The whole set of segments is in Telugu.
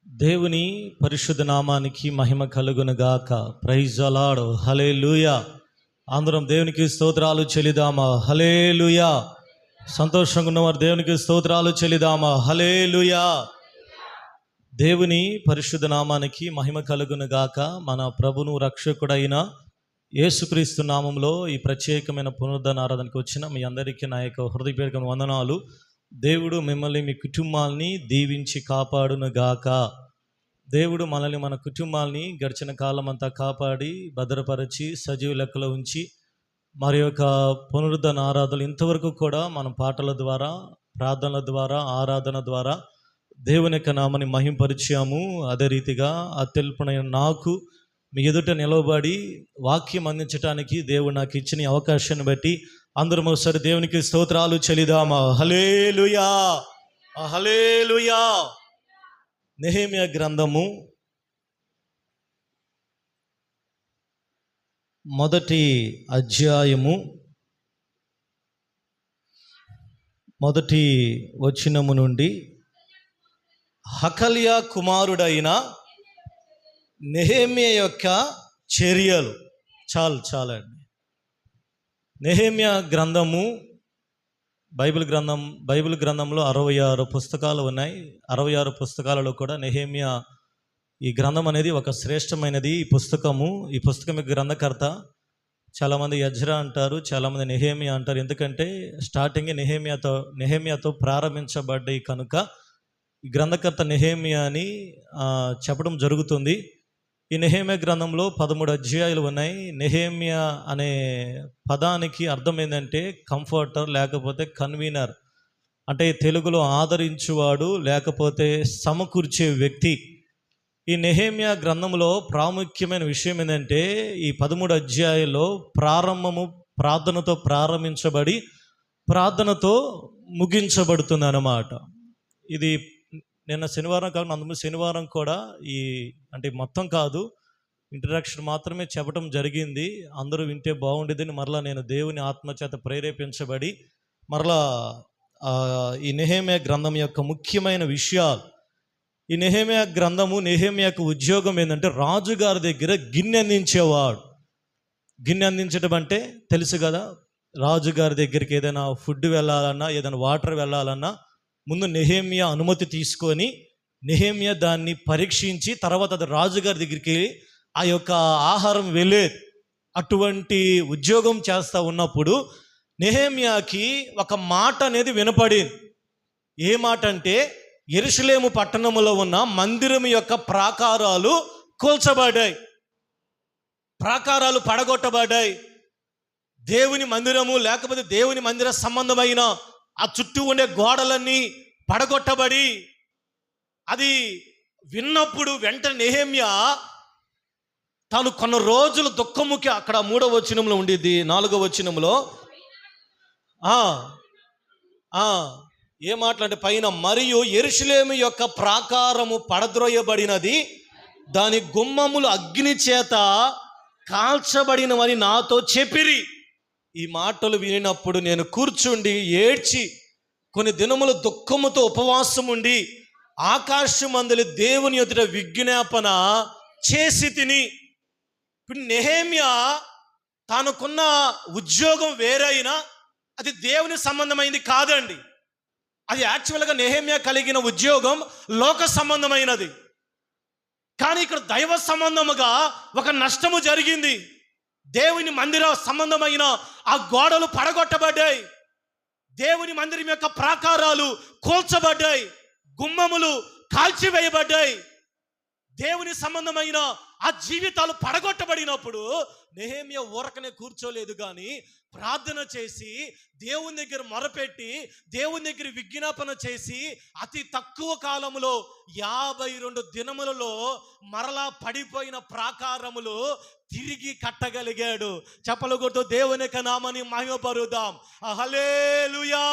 దేవుని పరిశుద్ధ నామానికి మహిమ కలుగును గాక. Praise the Lord. హల్లెలూయా. అందరం దేవునికి స్తోత్రాలు చెల్లిదామా. హల్లెలూయా. సంతోషంగా ఉన్నవారు దేవునికి స్తోత్రాలు చెల్లిదామా. హల్లెలూయా. దేవుని పరిశుద్ధ నామానికి మహిమ కలుగును గాక. మన ప్రభును రక్షకుడైన యేసుక్రీస్తు నామంలో ఈ ప్రత్యేకమైన పునరుద్ధరణ ఆరాధనకు వచ్చిన మీ అందరికీ నా యొక్క హృదయపూర్వక వందనాలు. దేవుడు మిమ్మల్ని మీ కుటుంబాల్ని దీవించి కాపాడును గాక. దేవుడు మనల్ని మన కుటుంబాల్ని గడిచిన కాలం అంతా కాపాడి భద్రపరిచి సజీవ లెక్కలో ఉంచి మరి యొక్క పునరుద్ధరణ ఆరాధనలు ఇంతవరకు కూడా మనం పాటల ద్వారా, ప్రార్థనల ద్వారా, ఆరాధన ద్వారా దేవుని యొక్క నామని మహింపరిచాము. అదే రీతిగా అత్యల్పమైన నాకు మీ ఎదుట నిలవబడి వాక్యం అందించడానికి దేవుడు నాకు ఇచ్చిన అవకాశాన్ని బట్టి అందరం ఒకసారి దేవునికి స్తోత్రాలు చెల్లిదామా. హల్లెలూయా, హల్లెలూయా. నెహెమ్యా గ్రంథము మొదటి అధ్యాయము మొదటి వచనము నుండి హకల్యా కుమారుడైన నెహెమ్యా యొక్క చర్యలు. చాలండి. నెహెమ్యా గ్రంథము బైబిల్ గ్రంథంలో 66 పుస్తకాలు ఉన్నాయి. 66 పుస్తకాలలో కూడా నెహెమ్యా ఈ గ్రంథం అనేది ఒక శ్రేష్టమైనది. ఈ పుస్తకం యొక్క గ్రంథకర్త చాలామంది ఎజ్రా అంటారు, చాలామంది నెహెమ్యా అంటారు. ఎందుకంటే స్టార్టింగ్ నెహెమ్యాతో ప్రారంభించబడ్డాయి కనుక ఈ గ్రంథకర్త నెహెమ్యా అని చెప్పడం జరుగుతుంది. ఈ నెహెమ్యా గ్రంథంలో 13 అధ్యాయాలు ఉన్నాయి. నెహెమ్యా అనే పదానికి అర్థం ఏంటంటే కంఫర్టర్, లేకపోతే కన్వీనర్, అంటే తెలుగులో ఆదరించువాడు, లేకపోతే సమకూర్చే వ్యక్తి. ఈ నెహెమ్యా గ్రంథంలో ప్రాముఖ్యమైన విషయం ఏంటంటే ఈ 13 అధ్యాయాల్లో ప్రార్థనతో ప్రారంభించబడి ప్రార్థనతో ముగించబడుతుంది అన్నమాట. ఇది నిన్న శనివారం కాదు, అందుకు శనివారం కూడా అంటే మొత్తం కాదు, ఇంట్రడక్షన్ మాత్రమే చెప్పడం జరిగింది. అందరూ వింటే బాగుండేదని మరలా నేను దేవుని ఆత్మచేత ప్రేరేపించబడి మరలా ఈ నెహెమ్యా గ్రంథం యొక్క ముఖ్యమైన విషయాలు. ఈ నెహెమ్యా గ్రంథము, నెహెమ్యా యొక్క ఉద్యోగం ఏంటంటే రాజుగారి దగ్గర గిన్నె అందించేవాడు. గిన్నె అందించడం అంటే తెలుసు కదా, రాజుగారి దగ్గరికి ఏదైనా ఫుడ్ వెళ్ళాలన్నా, ఏదైనా వాటర్ వెళ్ళాలన్నా ముందు నెహెమ్యా అనుమతి తీసుకొని నెహెమ్యా దాన్ని పరీక్షించి తర్వాత అది రాజుగారి దగ్గరికి ఆ యొక్క ఆహారం వెళ్ళేది. అటువంటి ఉద్యోగం చేస్తూ ఉన్నప్పుడు నెహెమ్యాకి ఒక మాట అనేది వినపడింది. ఏ మాట అంటే యెరూషలేము పట్టణంలో ఉన్న మందిరం యొక్క ప్రాకారాలు కూల్చబడ్డాయి, ప్రాకారాలు పడగొట్టబడ్డాయి. దేవుని మందిరము, లేకపోతే దేవుని మందిర సంబంధమైన ఆ చుట్టూ ఉండే గోడలన్నీ పడగొట్టబడి, అది విన్నప్పుడు వెంటనే నెహెమ్యా తాను కొన్ని రోజులు దుఃఖముకి, అక్కడ 3వ వచనంలో ఉండిద్ది, 4వ వచనంలో ఏ మాట్లాడే పైన, మరియు యెరూషలేము యొక్క ప్రాకారము పడద్రోయబడినది, దాని గుమ్మములు అగ్ని చేత కాల్చబడినవని నాతో చెప్పిరి. ఈ మాటలు వినినప్పుడు నేను కూర్చుండి ఏడ్చి కొన్ని దినములు దుఃఖముతో ఉపవాసం ఉండి ఆకాశమందలి దేవుని ఎదుట విజ్ఞాపన చేసి తిని. ఇప్పుడు నెహెమ్యా తానుకున్న ఉద్యోగం వేరైనా అది దేవుని సంబంధమైనది కాదండి. అది యాక్చువల్గా నెహెమ్యా కలిగిన ఉద్యోగం లోక సంబంధమైనది. కానీ ఇక్కడ దైవ సంబంధముగా ఒక నష్టము జరిగింది. దేవుని మందిర సంబంధమైన ఆ గోడలు పడగొట్టబడ్డాయి, దేవుని మందిరం యొక్క ప్రాకారాలు కూల్చబడ్డాయి, గుమ్మములు కాల్చివేయబడ్డాయి. దేవుని సంబంధమైన ఆ జీవితాలు పడగొట్టబడినప్పుడు నెహెమ్యా ఊరకనే కూర్చోలేదు, కానీ ప్రార్థన చేసి దేవుని దగ్గర మొరపెట్టి దేవుని దగ్గర విజ్ఞాపన చేసి అతి తక్కువ కాలంలో 52 దినములలో మరలా పడిపోయిన ప్రాకారములు తిరిగి కట్టగలిగాడు. చెప్పలు కొడుతూ దేవుని యొక్క నామాన్ని మహిమపరుద్దాం. హల్లెలూయా.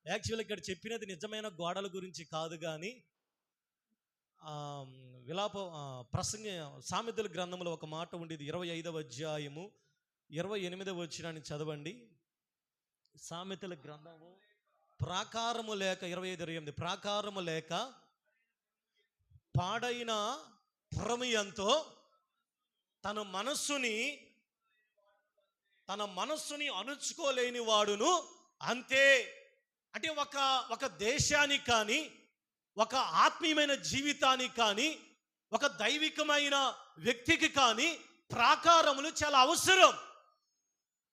యాక్చువల్ ఇక్కడ చెప్పినది నిజమైన గోడల గురించి కాదు, కానీ సామెతల గ్రంథంలో ఒక మాట ఉండేది. 25వ అధ్యాయము 28వ వచనాన్ని చదవండి. సామెతల గ్రంథము ప్రాకారము లేక 25:28 ప్రాకారము లేక పాడైన పురము ఎంతో తన మనస్సుని అణుచుకోలేని వాడును అంతే. అంటే ఒక దేశానికి కానీ, ఒక ఆత్మీయమైన జీవితానికి కానీ, ఒక దైవికమైన వ్యక్తికి కానీ ప్రాకారములు చాలా అవసరం.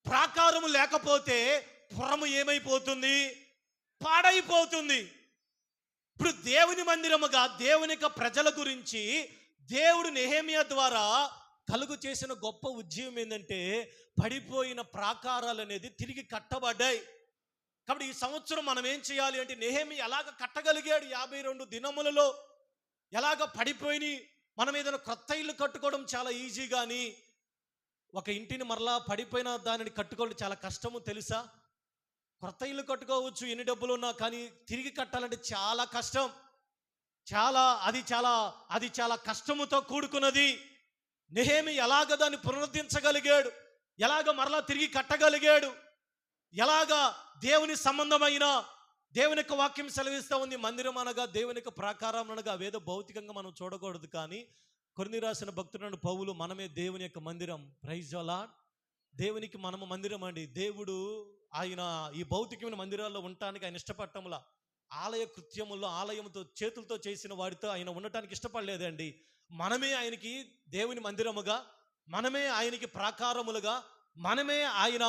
ప్రాకారము లేకపోతే పురము ఏమైపోతుంది? పాడైపోతుంది. ఇప్పుడు దేవుని మందిరముగా దేవుని యొక్క ప్రజల గురించి దేవుడు నెహెమ్యా ద్వారా కలుగు చేసిన గొప్ప ఉద్యమం ఏంటంటే పడిపోయిన ప్రాకారాలు అనేది తిరిగి కట్టబడ్డాయి. కాబట్టి ఈ సంవత్సరం మనం ఏం చేయాలి అంటే నెహెమ్యా ఎలాగ కట్టగలిగాడు 52 దినములలో, ఎలాగ పడిపోయి మనం ఏదైనా కొత్త ఇల్లు కట్టుకోవడం చాలా ఈజీ, కానీ ఒక ఇంటిని మరలా పడిపోయిన దానిని కట్టుకోవడం చాలా కష్టము తెలుసా? కొత్త ఇల్లు కట్టుకోవచ్చు ఎన్ని డబ్బులు ఉన్నా, కానీ తిరిగి కట్టాలంటే చాలా కష్టం. అది చాలా కష్టముతో కూడుకున్నది. నెహెమ్యా ఎలాగ దాన్ని పునరుద్ధరించగలిగాడు, ఎలాగ మరలా తిరిగి కట్టగలిగాడు, ఎలాగ దేవుని సంబంధమైన దేవుని యొక్క వాక్యం సెలవిస్తూ ఉంది. మందిరం అనగా దేవుని యొక్క ప్రాకారం అనగా అవేదో భౌతికంగా మనం చూడకూడదు, కానీ కొరింథీ రాసిన భక్తుడైన పౌలు మనమే దేవుని యొక్క మందిరం. Praise the Lord. దేవునికి మనము మందిరం అండి. దేవుడు ఆయన ఈ భౌతికమైన మందిరాల్లో ఉండటానికి ఆయన ఇష్టపడటంలా, ఆలయ కృత్యముల్లో ఆలయంతో చేతులతో చేసిన వాడితో ఆయన ఉండటానికి ఇష్టపడలేదండి. మనమే ఆయనకి దేవుని మందిరముగా, మనమే ఆయనకి ప్రాకారములుగా, మనమే ఆయన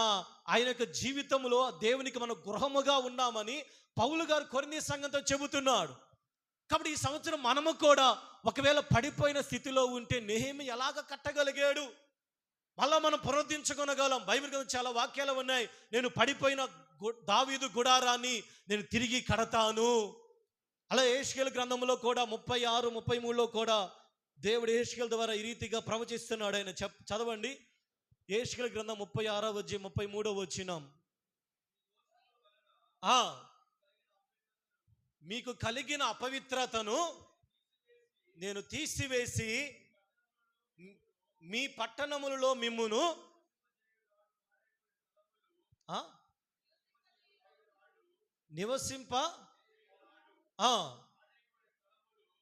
యొక్క జీవితంలో దేవునికి మన గృహముగా ఉన్నామని పౌలు గారు కొరింథీ సంఘంతో చెబుతున్నాడు. కాబట్టి ఈ సంవత్సరం మనము కూడా ఒకవేళ పడిపోయిన స్థితిలో ఉంటే నెహెమ్యా ఎలాగ కట్టగలిగాడు, మళ్ళా మనం పునరుద్ధరించుకొనగలం. బైబిల్ గ్రంథం చాలా వాక్యాలు ఉన్నాయి. నేను పడిపోయిన దావీదు గుడారాన్ని నేను తిరిగి కడతాను. అలా యెహెజ్కేలు గ్రంథంలో కూడా 36, 33లో కూడా దేవుడు యెహెజ్కేలు ద్వారా ఈ రీతిగా ప్రవచిస్తున్నాడు. ఆయన చదవండి. యెహెజ్కేలు గ్రంథం 36వ అధ్యాయం 33వ వచనం. మీకు కలిగిన అపవిత్రతను నేను తీసివేసి మీ పట్టణములలో మిమ్మును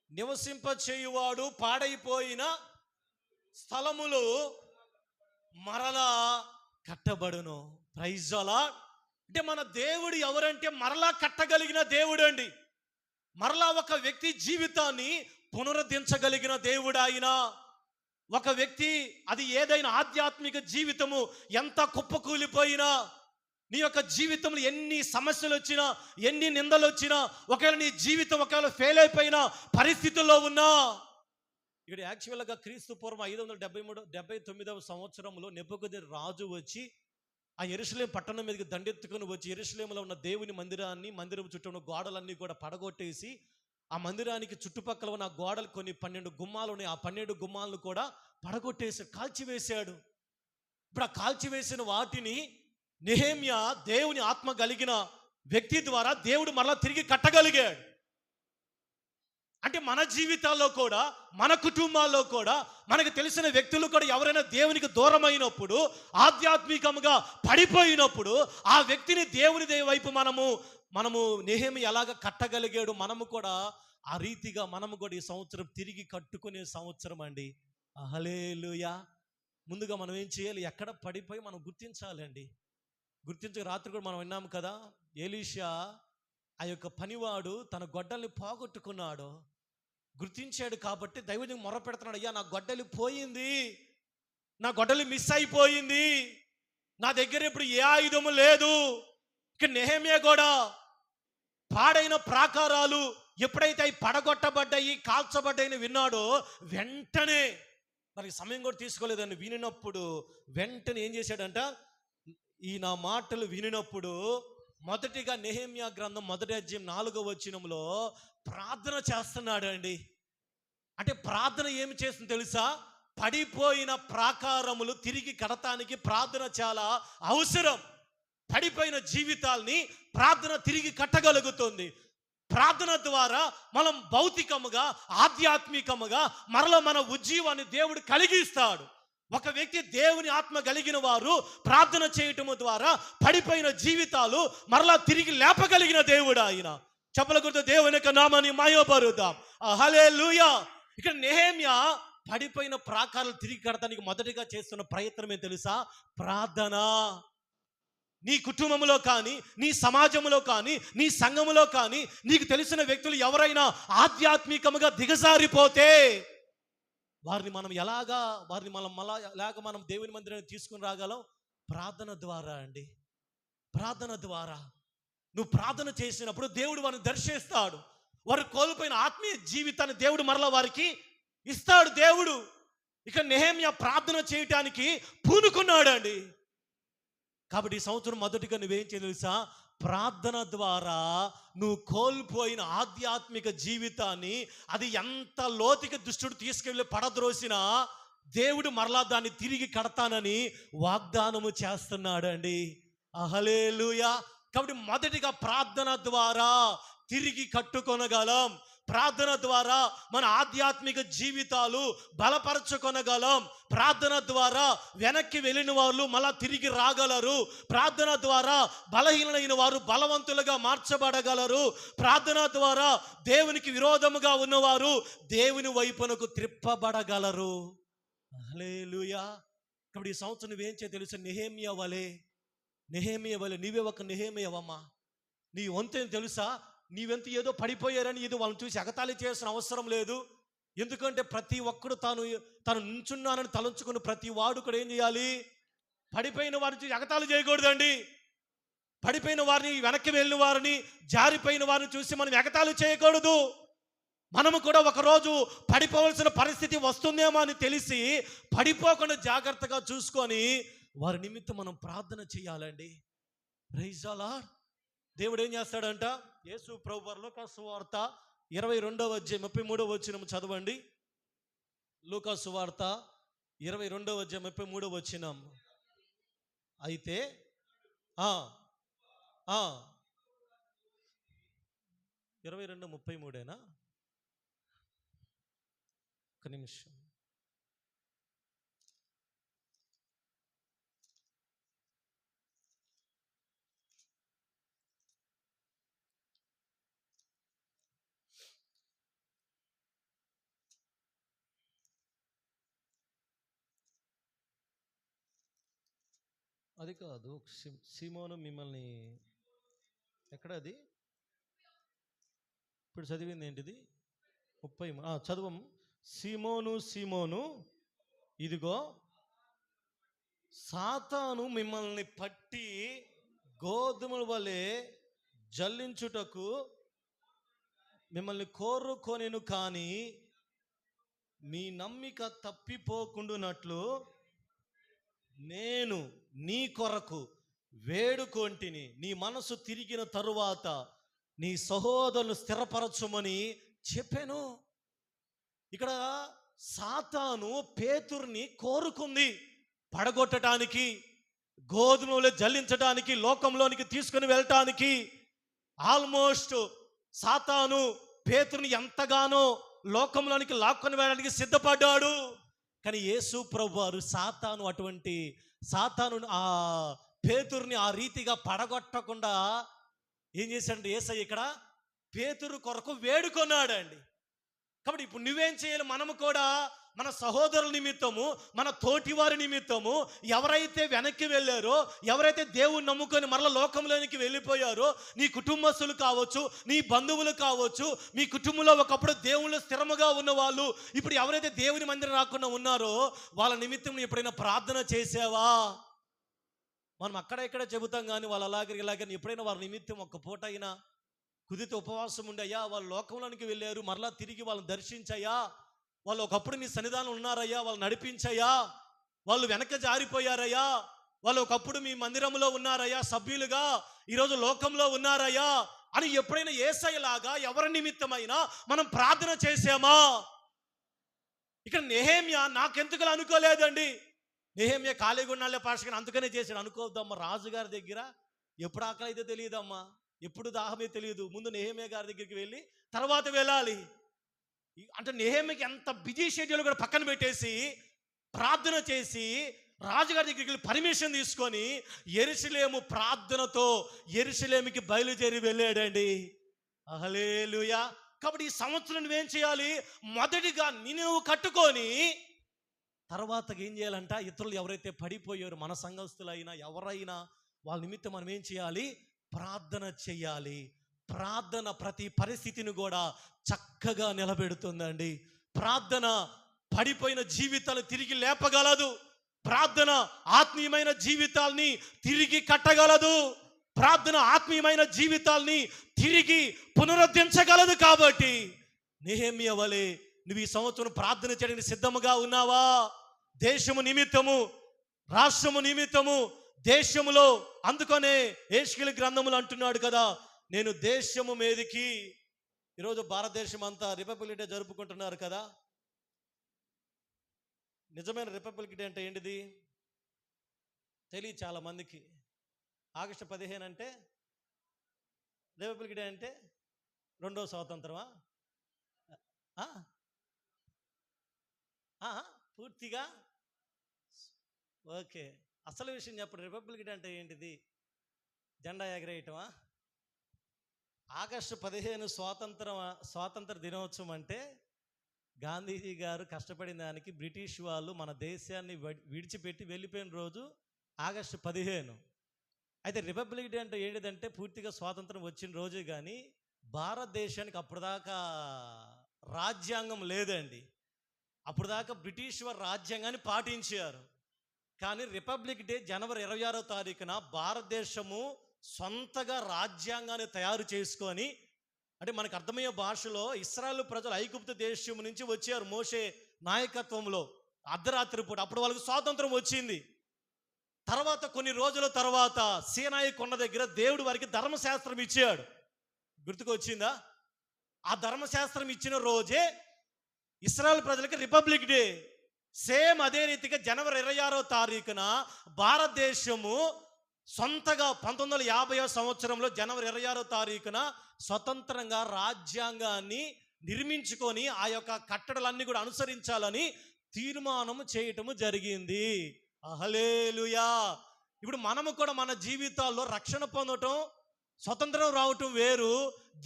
నివసింప చేయువాడు పాడైపోయిన స్థలములు మరలా కట్టబడును. Praise the lord. అంటే మన దేవుడు ఎవరంటే మరలా కట్టగలిగిన దేవుడు అండి. మరలా ఒక వ్యక్తి జీవితాన్ని పునరుద్ధరించగలిగిన దేవుడు ఆయన. ఒక వ్యక్తి అది ఏదైనా ఆధ్యాత్మిక జీవితము ఎంత కుప్పకూలిపోయినా, నీ యొక్క జీవితంలో ఎన్ని సమస్యలు వచ్చినా, ఎన్ని నిందలు వచ్చినా, ఒకవేళ నీ జీవితం ఒకవేళ ఫెయిల్ అయిపోయిన పరిస్థితుల్లో ఉన్నా, ఇక్కడ యాక్చువల్గా క్రీస్తు పూర్వం 579వ సంవత్సరంలో నెబుకద్నెజరు రాజు వచ్చి ఆ యెరూషలేము పట్టణం మీదకి దండెత్తుకొని వచ్చి యెరూషలేములో ఉన్న దేవుని మందిరం చుట్టూ ఉన్న గోడలన్నీ కూడా పడగొట్టేసి, ఆ మందిరానికి చుట్టుపక్కల ఉన్న గోడలు కొన్ని 12 గుమ్మాలు ఉన్నాయి. ఆ 12 గుమ్మాలను కూడా పడగొట్టేసి కాల్చివేశాడు. ఇప్పుడు ఆ కాల్చివేసిన వాటిని నెహెమ్యా దేవుని ఆత్మ కలిగిన వ్యక్తి ద్వారా దేవుడు మరలా తిరిగి కట్టగలిగాడు. అంటే మన జీవితాల్లో కూడా, మన కుటుంబాల్లో కూడా, మనకు తెలిసిన వ్యక్తులు కూడా ఎవరైనా దేవునికి దూరమైనప్పుడు, ఆధ్యాత్మికంగా పడిపోయినప్పుడు, ఆ వ్యక్తిని దేవుని వైపు మనము నెహెమ్యా ఎలాగ కట్టగలిగాడు, మనము కూడా ఆ రీతిగా మనము కూడా ఈ సంవత్సరం తిరిగి కట్టుకునే సంవత్సరం అండి. హల్లెలూయా. ముందుగా మనం ఏం చేయాలి? ఎక్కడ పడిపోయి మనం గుర్తించాలండి. గుర్తించక రాత్రి కూడా మనం విన్నాము కదా, ఎలీషా ఆ యొక్క పనివాడు తన గొడ్డల్ని పోగొట్టుకున్నాడు. గుర్తించాడు కాబట్టి దైవజనం మొర పెడుతున్నాడు, అయ్యా నా గొడ్డలి పోయింది, నా గొడ్డలి మిస్ అయిపోయింది, నా దగ్గర ఇప్పుడు ఏ ఆయుధము లేదు. ఇక నెహెమ్యా కూడా పాడైన ప్రాకారాలు ఎప్పుడైతే అవి పడగొట్టబడ్డాయి, కాల్చబడ్డాయని విన్నాడో వెంటనే, మనకి సమయం కూడా తీసుకోలేదని వినినప్పుడు వెంటనే ఏం చేశాడంట, ఈ నా మాటలు వినినప్పుడు మొదటిగా నెహెమ్యా గ్రంథం 1వ అధ్యాయం 4వ వచనంలో ప్రార్థన చేస్తున్నాడు అండి. అంటే ప్రార్థన ఏమి చేస్తుంది తెలుసా? పడిపోయిన ప్రాకారములు తిరిగి కడటానికి ప్రార్థన చాలా అవసరం. పడిపోయిన జీవితాల్ని ప్రార్థన తిరిగి కట్టగలుగుతుంది. ప్రార్థన ద్వారా మనం భౌతికముగా, ఆధ్యాత్మికముగా మరల మన ఉజ్జీవాన్ని దేవుడు కలిగిస్తాడు. ఒక వ్యక్తి దేవుని ఆత్మ కలిగిన వారు ప్రార్థన చేయటము ద్వారా పడిపోయిన జీవితాలు మరలా తిరిగి లేపగలిగిన దేవుడు ఆయన. చెప్పల గుర్తు దేవుని యొక్క నామాన్ని మహిమపరుద్దాం. హల్లెలూయా. ఇక్కడ నెహెమ్యా పడిపోయిన ప్రాకారాలు తిరిగి కడతానికి మొదటిగా చేస్తున్న ప్రయత్నం ఏం తెలుసా? ప్రార్థన. నీ కుటుంబంలో కానీ, నీ సమాజంలో కానీ, నీ సంఘములో కానీ, నీకు తెలిసిన వ్యక్తులు ఎవరైనా ఆధ్యాత్మికముగా దిగజారిపోతే వారిని మనం ఎలాగ మనం దేవుని మందిరాన్ని తీసుకుని రాగలం? ప్రార్థన ద్వారా అండి. ప్రార్థన ద్వారా. నువ్వు ప్రార్థన చేసినప్పుడు దేవుడు వారిని దర్శిస్తాడు. వారు కోల్పోయిన ఆత్మీయ జీవితాన్ని దేవుడు మరలా వారికి ఇస్తాడు దేవుడు. ఇక నెహెమ్యా ప్రార్థన చేయటానికి పూనుకున్నాడు అండి. కాబట్టి ఈ సంవత్సరం మొదటిగా నువ్వేం చేయాలి తెలుసా? ప్రార్థన ద్వారా నువ్వు కోల్పోయిన ఆధ్యాత్మిక జీవితాన్ని, అది ఎంత లోతుకి దుష్టుడు తీసుకెళ్ళి పడద్రోసినా దేవుడు మరలా దాన్ని తిరిగి కడతానని వాగ్దానము చేస్తున్నాడు అండి. హల్లెలూయా. కాబట్టి మొదటిగా ప్రార్థన ద్వారా తిరిగి కట్టుకొనగలం. ప్రార్థన ద్వారా మన ఆధ్యాత్మిక జీవితాలు బలపరచుకొనగలం. ప్రార్థన ద్వారా వెనక్కి వెళ్ళిన వాళ్ళు మళ్ళా తిరిగి రాగలరు. ప్రార్థన ద్వారా బలహీనమైన వారు బలవంతులుగా మార్చబడగలరు. ప్రార్థన ద్వారా దేవునికి విరోధముగా ఉన్నవారు దేవుని వైపునకు త్రిప్పబడగలరు. హల్లెలూయా. కాబట్టి ఈ సంవత్సరం నువ్వేం చేయ తెలుసు? నెహెమ్యా వలె నీవే ఒక నెహెమ్యావమ్మా. నీ వంతేం తెలుసా? నీవెంత ఏదో పడిపోయారని ఏదో వాళ్ళని చూసి ఎగతాళి చేయాల్సిన అవసరం లేదు. ఎందుకంటే ప్రతి ఒక్కడు తాను నుంచున్నానని తలంచుకుని ప్రతి వాడు కూడా ఏం చేయాలి? పడిపోయిన వారిని చూసి ఎగతాళి చేయకూడదండి. పడిపోయిన వారిని, వెనక్కి వెళ్ళిన వారిని, జారిపోయిన వారిని చూసి మనం ఎగతాళి చేయకూడదు. మనము కూడా ఒకరోజు పడిపోవలసిన పరిస్థితి వస్తుందేమో అని తెలిసి పడిపోకుండా జాగ్రత్తగా చూసుకొని వారి నిమిత్తం మనం ప్రార్థన చేయాలండి. Praise the Lord. దేవుడు ఏం చేస్తాడంట? యేసు ప్రభువు లూకా సువార్త 22వ అధ్యాయం 33వ వచనం చదవండి. లూకా సువార్త 22వ అధ్యాయం 33వ వచనం. అయితే 22:33 ఒక నిమిషం. అది కాదు, సీమోను మిమ్మల్ని ఎక్కడది ఇప్పుడు చదివింది ఏంటిది? 30 చదువు. సీమోను ఇదిగో సాతాను మిమ్మల్ని పట్టి గోధుమల వలె జల్లించుటకు మిమ్మల్ని కోరుకొనెను, కానీ మీ నమ్మిక తప్పిపోకుండునట్లు నేను నీ కొరకు వేడుకొంటిని. నీ మనసు తిరిగిన తరువాత నీ సహోదరులు స్థిరపరచుమని చెప్పాను. ఇక్కడ సాతాను పేతురుని కోరుకుంది పడగొట్టడానికి, గోధుమలు జల్లించడానికి, లోకంలోనికి తీసుకుని వెళ్ళటానికి. ఆల్మోస్ట్ సాతాను పేతురుని ఎంతగానో లోకంలోనికి లాక్కొని వెళ్ళడానికి సిద్ధపడ్డాడు. కానీ యేసు ప్రభువారు సాతాను ఆ పేతురుని ఆ రీతిగా పడగొట్టకుండా ఏం చేశాడంటే యేసయ్య ఇక్కడ పేతురు కొరకు వేడుకొన్నాడండి. కాబట్టి ఇప్పుడు నువ్వేం చేయాలి? మనము కూడా మన సహోదరుల నిమిత్తము, మన తోటి వారి నిమిత్తము, ఎవరైతే వెనక్కి వెళ్ళారో, ఎవరైతే దేవుని నమ్ముకొని మరల లోకంలోనికి వెళ్ళిపోయారో, నీ కుటుంబస్తులు కావచ్చు, నీ బంధువులు కావచ్చు, మీ కుటుంబంలో ఒకప్పుడు దేవుళ్ళు స్థిరముగా ఉన్న వాళ్ళు ఇప్పుడు ఎవరైతే దేవుని మందిరం రాకుండా ఉన్నారో వాళ్ళ నిమిత్తం ఎప్పుడైనా ప్రార్థన చేసావా? మనం అక్కడ ఇక్కడ చెబుతాం కానీ వాళ్ళు ఇలాగని ఎప్పుడైనా వారి నిమిత్తం ఒక్క పూట అయినా కుదితే ఉపవాసం ఉండయ్యా, వాళ్ళు లోకంలోనికి వెళ్ళారు, మరలా తిరిగి వాళ్ళని దర్శించయ్యా, వాళ్ళు ఒకప్పుడు నీ సన్నిధానం ఉన్నారయ్యా, వాళ్ళు నడిపించయ్యా, వాళ్ళు వెనక జారిపోయారయ్యా, వాళ్ళు ఒకప్పుడు మీ మందిరంలో ఉన్నారయ్యా, సభ్యులుగా ఈరోజు లోకంలో ఉన్నారయ్యా అని ఎప్పుడైనా యేసయ్యలాగా ఎవరి నిమిత్తమైనా మనం ప్రార్థన చేసామా? ఇక్కడ నెహెమ్యా నాకెందుకు అనుకోలేదండి. నెహెమ్యా ఖాళీగా ఉన్నాళ్ళే పాస్టర్ అందుకనే చేశాడు అనుకోవద్దమ్మా. రాజుగారి దగ్గర ఎప్పుడు ఆకలి అయితే తెలియదమ్మా, ఎప్పుడు దాహమే తెలియదు. ముందు నెహెమ్యా గారి దగ్గరికి వెళ్ళి తర్వాత వెళ్ళాలి. అంటే నెహెమ్యాకి ఎంత బిజీ షెడ్యూల్ కూడా పక్కన పెట్టేసి ప్రార్థన చేసి రాజుగారి దగ్గరికి వెళ్ళి పర్మిషన్ తీసుకొని యెరూషలేము ప్రార్థనతో యెరూషలేముకి బయలుదేరి వెళ్ళాడండి. హల్లెలూయా. కాబట్టి ఈ సంవత్సరం నువ్వేం చేయాలి? మొదటిగా నిన్ను నువ్వు కట్టుకొని తర్వాత ఏం చేయాలంట? ఇతరులు ఎవరైతే పడిపోయారో మన సంఘస్థులైనా ఎవరైనా వాళ్ళ నిమిత్తం మనం ఏం చేయాలి? ప్రార్థన చేయాలి. ప్రార్థన ప్రతి పరిస్థితిని కూడా చక్కగా నిలబెడుతుందండి. ప్రార్థన పడిపోయిన జీవితాలు తిరిగి లేపగలదు. ప్రార్థన ఆత్మీయమైన జీవితాల్ని తిరిగి కట్టగలదు. ప్రార్థన ఆత్మీయమైన జీవితాల్ని తిరిగి పునరుద్ధరించగలదు. కాబట్టి నెహెమ్యా వలె నువ్వు ఈ సంవత్సరం ప్రార్థన చేయడానికి సిద్ధముగా ఉన్నావా? దేశము నిమిత్తము, రాష్ట్రము నిమిత్తము, దేశములో. అందుకనే యెహెజ్కేలు గ్రంథములు అంటున్నాడు కదా, నేను దేశము మీదకి. ఈరోజు భారతదేశం అంతా రిపబ్లిక్ డే జరుపుకుంటున్నారు కదా. నిజమైన రిపబ్లిక్ డే అంటే ఏంటిది తెలియదు చాలా మందికి. ఆగస్టు 15 అంటే రిపబ్లిక్ డే అంటే రెండో స్వాతంత్రమా? పూర్తిగా ఓకే. అసలు విషయం చెప్పండి, రిపబ్లిక్ డే అంటే ఏంటిది? జెండా ఎగరేయటమా? ఆగస్టు 15 స్వాతంత్ర దినోత్సవం అంటే గాంధీజీ గారు కష్టపడిన దానికి బ్రిటిష్ వాళ్ళు మన దేశాన్ని విడిచిపెట్టి వెళ్ళిపోయిన రోజు ఆగస్టు 15. అయితే రిపబ్లిక్ డే అంటే ఏంటిదంటే పూర్తిగా స్వాతంత్రం వచ్చిన రోజే. కానీ భారతదేశానికి అప్పటిదాకా రాజ్యాంగం లేదండి. అప్పుడు దాకా బ్రిటిష్ వారు రాజ్యాంగాన్ని పాటించారు. కానీ రిపబ్లిక్ డే జనవరి 26వ తారీఖున భారతదేశము సొంతగా రాజ్యాంగాన్ని తయారు చేసుకొని, అంటే మనకు అర్థమయ్యే భాషలో ఇశ్రాయేలు ప్రజలు ఐగుప్తు దేశం నుంచి వచ్చారు మోషే నాయకత్వంలో అర్ధరాత్రి పూట. అప్పుడు వాళ్ళకి స్వాతంత్రం వచ్చింది. తర్వాత కొన్ని రోజుల తర్వాత సీనాయి కొండ దగ్గర దేవుడు వారికి ధర్మశాస్త్రం ఇచ్చాడు. గుర్తుకొచ్చిందా? ఆ ధర్మశాస్త్రం ఇచ్చిన రోజే ఇశ్రాయేలు ప్రజలకి రిపబ్లిక్ డే. సేమ్ అదే రీతిగా జనవరి 26వ తారీఖున భారతదేశము సొంతగా 1950వ సంవత్సరంలో జనవరి 26వ తారీఖున స్వతంత్రంగా రాజ్యాంగాన్ని నిర్మించుకొని ఆ యొక్క కట్టడలన్నీ కూడా అనుసరించాలని తీర్మానం చేయటము జరిగింది. హల్లెలూయా. ఇప్పుడు మనము కూడా మన జీవితాల్లో రక్షణ పొందటం, స్వతంత్రం రావటం వేరు.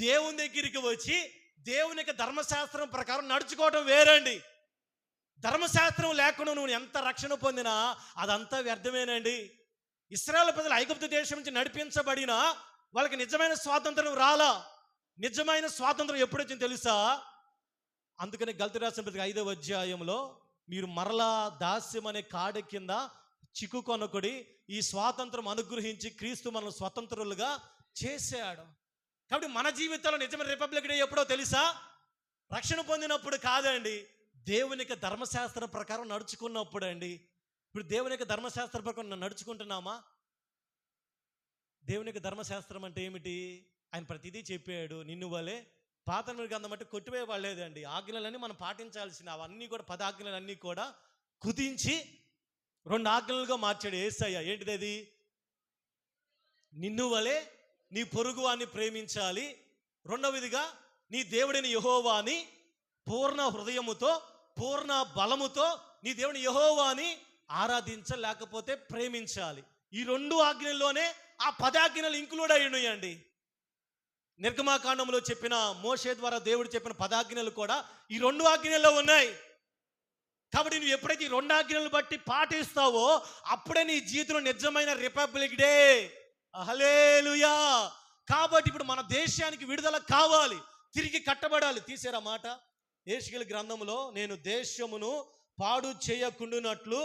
దేవుని దగ్గరికి వచ్చి దేవుని యొక్క ధర్మశాస్త్రం ప్రకారం నడుచుకోవటం వేరండి. ధర్మశాస్త్రం లేకుండా నువ్వు ఎంత రక్షణ పొందినా అదంతా వ్యర్థమేనండి. ఇశ్రాయేలు ప్రజలు ఐగుప్తు దేశం నుంచి నడిపించబడినా వాళ్ళకి నిజమైన స్వాతంత్రం రాలా. నిజమైన స్వాతంత్రం ఎప్పుడు వచ్చింది తెలుసా? అందుకని గలతీ రాసిన పత్రిక 5వ అధ్యాయంలో మీరు మరలా దాస్యం అనే కాడి కింద చిక్కుకొనకుడి, ఈ స్వాతంత్రం అనుగ్రహించి క్రీస్తు మనల్ని స్వతంత్రులుగా చేశాడు. కాబట్టి మన జీవితంలో నిజమైన రిపబ్లిక్ డే ఎప్పుడో తెలుసా? రక్షణ పొందినప్పుడు కాదండి, దేవుని యొక్క ధర్మశాస్త్రం ప్రకారం నడుచుకున్నప్పుడు అండి. ఇప్పుడు దేవుని యొక్క ధర్మశాస్త్రం ప్రకారం నడుచుకుంటున్నామా? దేవుని యొక్క ధర్మశాస్త్రం అంటే ఏమిటి? ఆయన ప్రతిదీ చెప్పాడు. నిన్ను వలే పాత గ్రంథం అంటే కొట్టివేయబడలేదండి. ఆజ్ఞలన్నీ మనం పాటించాల్సిన అవన్నీ కూడా 10 ఆజ్ఞలన్నీ కూడా కుదించి 2 ఆజ్ఞలుగా మార్చాడు యేసయ్య. ఏంటిది అది? నిన్ను వలే నీ పొరుగువాన్ని ప్రేమించాలి. రెండవదిగా నీ దేవుడిని యెహోవాని పూర్ణ హృదయముతో పూర్ణ బలముతో నీ దేవుని యెహోవాని ఆరాధించలేకపోతే ప్రేమించాలి. ఈ 2 ఆజ్ఞల్లోనే ఆ 10 ఆజ్ఞలు ఇంక్లూడ్ అయి ఉన్నాయండి. నిర్గమాకాండంలో చెప్పిన మోషే ద్వారా దేవుడు చెప్పిన 10 ఆజ్ఞలు కూడా ఈ 2 ఆజ్ఞల్లో ఉన్నాయి. కాబట్టి నువ్వు ఎప్పుడైతే ఈ 2 ఆజ్ఞలను బట్టి పాటిస్తావో అప్పుడే నీ జీవితంలో నిజమైన రిపబ్లిక్ డే. హల్లెలూయా. కాబట్టి ఇప్పుడు మన దేశానికి విడుదల కావాలి, తిరిగి కట్టబడాలి. తీసారా మాట? యెహెజ్కేలు గ్రంథంలో నేను దేశమును పాడు చేయకుండునట్లు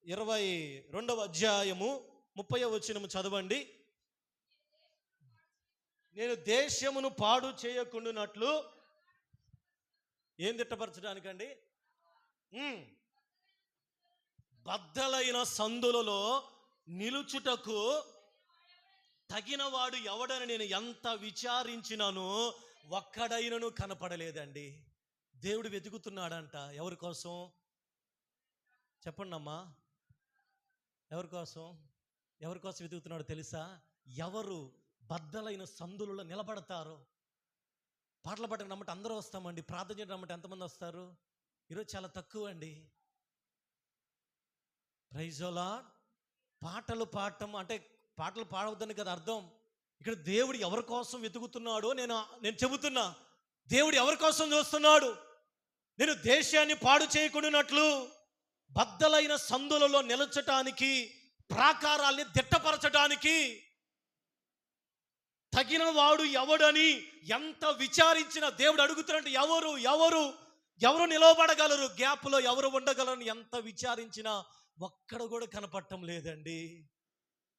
22వ అధ్యాయము 30వ వచనము చదవండి. నేను దేశమును పాడు చేయకుండునట్లు ఏం తిట్టపరచడానికండి? బద్దలైన సందులలో నిలుచుటకు తగినవాడు ఎవడని నేను ఎంత విచారించినాను ఒక్కడైనను కనపడలేదండి. దేవుడు వెతుకుతున్నాడంట. ఎవరి కోసం చెప్పండి అమ్మా? ఎవరి కోసం వెతుకుతున్నాడు తెలుసా? ఎవరు బద్దలైన సందులలో నిలబడతారో. పాటలు పాటకు నమ్మటం అందరూ వస్తామండి, ప్రార్థన చేయడం నమ్మటం ఎంతమంది వస్తారు? ఈరోజు చాలా తక్కువ అండి. Praise the Lord. పాటలు పాడటం అంటే పాటలు పాడవద్దని కదా అర్థం. ఇక్కడ దేవుడు ఎవరి కోసం వెతుకుతున్నాడో నేను చెబుతున్నా. దేవుడు ఎవరి కోసం చూస్తున్నాడు? నేను దేశాన్ని పాడు చేయకుండానట్లు బద్దలైన సందులలో నిలచటానికి, ప్రాకారాల్ని దిట్టపరచటానికి తగిన వాడు ఎవడని ఎంత విచారించిన దేవుడు అడుగుతున్నట్టు ఎవరు నిలవబడగలరు, గ్యాప్లో ఎవరు ఉండగలరని ఎంత విచారించినా ఒక్కడ కూడా కనపడటం లేదండి.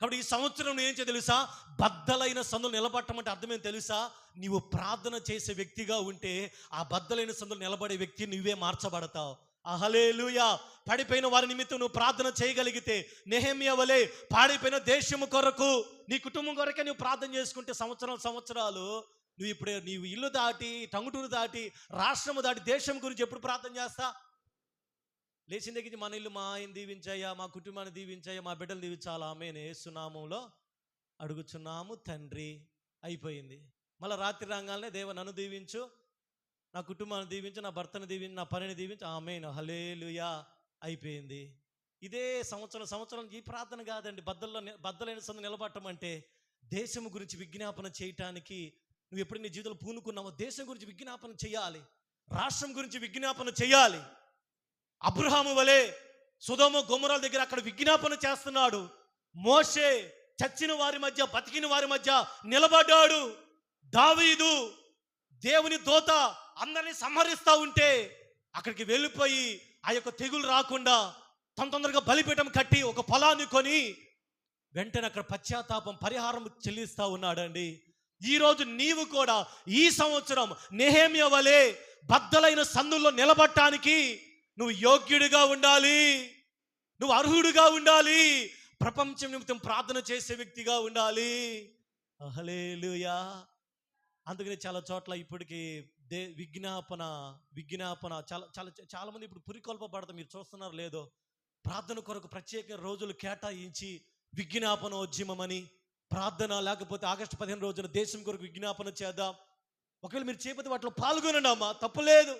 కాబట్టి ఈ సంవత్సరం ఏం చేయ తెలుసా? బద్దలైన సందులు నిలబడటమంటే అర్థమేం తెలుసా? నీవు ప్రార్థన చేసే వ్యక్తిగా ఉంటే ఆ బద్దలైన సందులు నిలబడే వ్యక్తి నువ్వే మార్చబడతావు. హల్లెలూయా. పడిపోయిన వారి నిమిత్తం నువ్వు ప్రార్థన చేయగలిగితే, నెహెమ్యా వలె పాడైపోయిన దేశము కొరకు, నీ కుటుంబం కొరకే నువ్వు ప్రార్థన చేసుకుంటే సంవత్సరాలు నీవు ఇల్లు దాటి, టంగుటూరు దాటి, రాష్ట్రము దాటి దేశం గురించి ఎప్పుడు ప్రార్థన చేస్తా? లేచిన దగ్గర మన ఇల్లు మా ఆయన దీవించాయా, మా కుటుంబాన్ని దీవించాయా, మా బిడ్డలు దీవించాలా, ఆమేన్ యేసు నామములో అడుగుచున్నాము తండ్రి, అయిపోయింది. మళ్ళీ రాత్రి రాగానే దేవ నన్ను దీవించు, నా కుటుంబాన్ని దీవించు, నా భర్తను దీవించు, నా పనిని దీవించు, ఆమేన్ హల్లెలూయా, అయిపోయింది. ఇదే సంవత్సరం ఈ ప్రార్థన కాదండి. బద్దలైన సందు నిలబడటం అంటే దేశం గురించి విజ్ఞాపన చేయటానికి నువ్వు ఎప్పుడు నీ జీవితంలో పూనుకున్నావో దేశం గురించి విజ్ఞాపన చేయాలి, రాష్ట్రం గురించి విజ్ఞాపన చేయాలి. అబ్రహాము వలె సొదొమ గొమొర్రా దగ్గర అక్కడ విజ్ఞాపన చేస్తున్నాడు. మోషే చచ్చిన వారి మధ్య, బతికిన వారి మధ్య నిలబడ్డాడు. దావీదు దేవుని దూత అందరినీ సంహరిస్తూ ఉంటే అక్కడికి వెళ్ళిపోయి ఆ యొక్క తెగులు రాకుండా తొందరగా బలిపీఠం కట్టి ఒక పొలాన్ని కొని వెంటనే అక్కడ పశ్చాత్తాపం, పరిహారం చెల్లిస్తూ ఉన్నాడండి. ఈరోజు నీవు కూడా ఈ సంవత్సరం నెహెమ్యా వలె బద్దలైన సందుల్లో నిలబడటానికి నువ్వు యోగ్యుడిగా ఉండాలి, నువ్వు అర్హుడిగా ఉండాలి, ప్రపంచం నిమిత్తం ప్రార్థన చేసే వ్యక్తిగా ఉండాలి. హల్లెలూయా. అందుకని చాలా చోట్ల ఇప్పటికి విజ్ఞాపన చాలా మంది ఇప్పుడు పురికొల్పబడతాం. మీరు చూస్తున్నారు లేదో, ప్రార్థన కొరకు ప్రత్యేక రోజులు కేటాయించి విజ్ఞాపనోద్యమమని ప్రార్థన, లేకపోతే ఆగస్టు 15 రోజున దేశం కొరకు విజ్ఞాపన చేద్దాం. ఒకవేళ మీరు చేయకపోతే వాటిలో పాల్గొనండి అమ్మా, తప్పులేదు.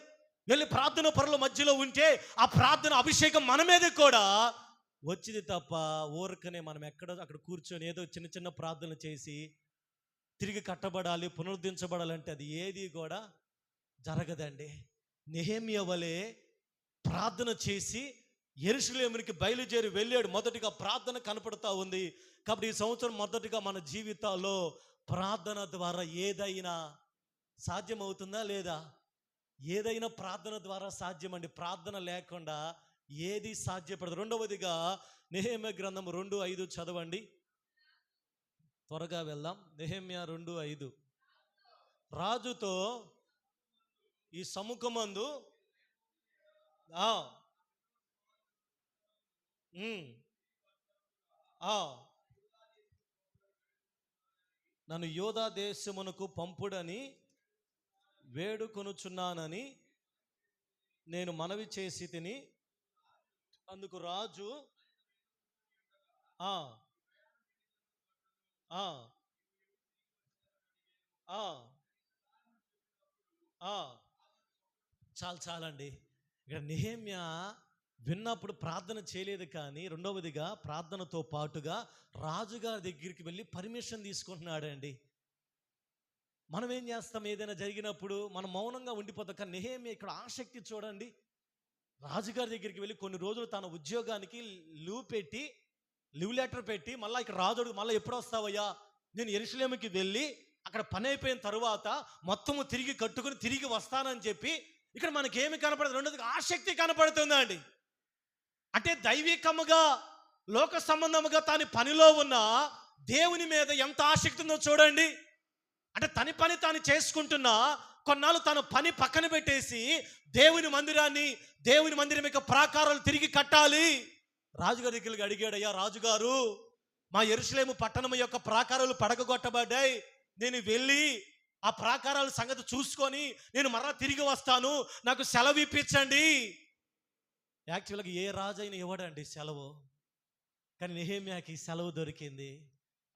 వెళ్ళి ప్రార్థన పరుల మధ్యలో ఉంటే ఆ ప్రార్థన అభిషేకం మన మీద కూడా వచ్చింది తప్ప ఊరకనే మనం అక్కడ కూర్చొని ఏదో చిన్న చిన్న ప్రార్థనలు చేసి తిరిగి కట్టబడాలి, పునరుద్ధరించబడాలంటే అది ఏది కూడా జరగదండి. నెహెమ్యా వలె ప్రార్థన చేసి యెరూషలేమునికి బయలుదేరి వెళ్ళాడు. మొదటిగా ప్రార్థన కనపడుతూ ఉంది. కాబట్టి ఈ సంవత్సరం మొదటిగా మన జీవితాల్లో ప్రార్థన ద్వారా ఏదైనా సాధ్యమవుతుందా లేదా? ఏదైనా ప్రార్థన ద్వారా సాధ్యమండి. ప్రార్థన లేకుండా ఏది సాధ్యపడదు. రెండవదిగా నెహెమ్యా గ్రంథం 2:5 చదవండి, త్వరగా వెళ్దాం. నెహెమ్యా 2:5. రాజుతో ఈ సముఖమందు నన్ను యోధా దేశమునకు పంపుడని వేడుకొనుచున్నానని నేను మనవి చేసి తిని, అందుకు రాజు చాలండి. ఇక్కడ నెహెమ్యా విన్నప్పుడు ప్రార్థన చేయలేదు, కానీ రెండవదిగా ప్రార్థనతో పాటుగా రాజుగారి దగ్గరికి వెళ్ళి పర్మిషన్ తీసుకుంటున్నాడండి. మనం ఏం చేస్తాం? ఏదైనా జరిగినప్పుడు మనం మౌనంగా ఉండిపోతాం. కానీ నెహెమ్యా ఇక్కడ ఆసక్తి చూడండి. రాజుగారి దగ్గరికి వెళ్ళి కొన్ని రోజులు తన ఉద్యోగానికి లీవ్ లెటర్ పెట్టి మళ్ళీ ఇక్కడ రాజుడు మళ్ళీ ఎప్పుడు వస్తావయ్యా, నేను యెరూషలేముకి వెళ్ళి అక్కడ పని అయిపోయిన తరువాత మొత్తము తిరిగి కట్టుకుని తిరిగి వస్తానని చెప్పి ఇక్కడ మనకేమి కనపడుతుంది? రెండోది ఆసక్తి కనపడుతుందండి. అంటే దైవికముగా, లోక సంబంధముగా తాను పనిలో ఉన్న దేవుని మీద ఎంత ఆసక్తి ఉందో చూడండి. అంటే తన పని తాను చేసుకుంటున్నా కొన్నాళ్ళు తన పని పక్కన పెట్టేసి దేవుని మందిరం యొక్క ప్రాకారాలు తిరిగి కట్టాలి. రాజుగారి దగ్గరికి అడిగాడు, అయ్యా రాజుగారు, మా యెరూషలేము పట్టణం యొక్క ప్రాకారాలు పడగొట్టబడ్డాయి, నేను వెళ్ళి ఆ ప్రాకారాల సంగతి చూసుకొని నేను మరలా తిరిగి వస్తాను, నాకు సెలవు ఇప్పించండి. యాక్చువల్గా ఏ రాజు అయినా ఇవ్వడండి సెలవు, కానీ నెహెమ్యాకి సెలవు దొరికింది.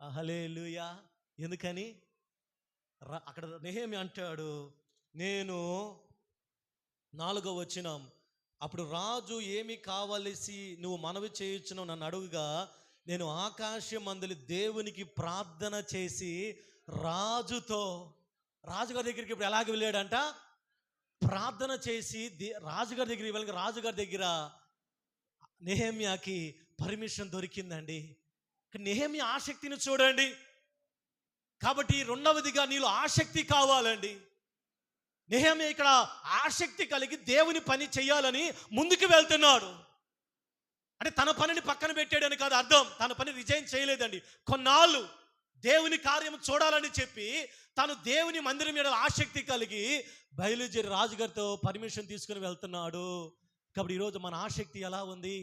హల్లెలూయా. ఎందుకని? అక్కడ నెహెమ్యా అంటాడు, నేను 4వ వచనం, అప్పుడు రాజు ఏమి కావలసి నువ్వు మనవి చేయుచున్నావు నన్ను అడుగుగా, నేను ఆకాశమందలి దేవునికి ప్రార్థన చేసి రాజుతో, రాజుగారి దగ్గరికి ఇప్పుడు ఎలాగ వెళ్ళాడంట, ప్రార్థన చేసి రాజుగారి దగ్గరికి వెళ్ళి రాజుగారి దగ్గర నెహెమ్యాకి పర్మిషన్ దొరికిందండి. నెహెమ్యా ఆసక్తిని చూడండి. కాబట్టి రెండవదిగా నీలో ఆసక్తి కావాలండి. నెహెమ్యా ఇక్కడ ఆసక్తి కలిగి దేవుని పని చేయాలని ముందుకు వెళ్తున్నాడు. అంటే తన పనిని పక్కన పెట్టాడని కాదు అర్థం. తన పని రిజైన్ చేయలేదండి. కొన్నాళ్ళు దేవుని కార్యం చూడాలని చెప్పి తాను దేవుని మందిరం మీద ఆసక్తి కలిగి బయలుదేరి రాజుగారితో పర్మిషన్ తీసుకుని వెళ్తున్నాడు. కాబట్టి ఈరోజు మన ఆసక్తి ఎలా ఉంది?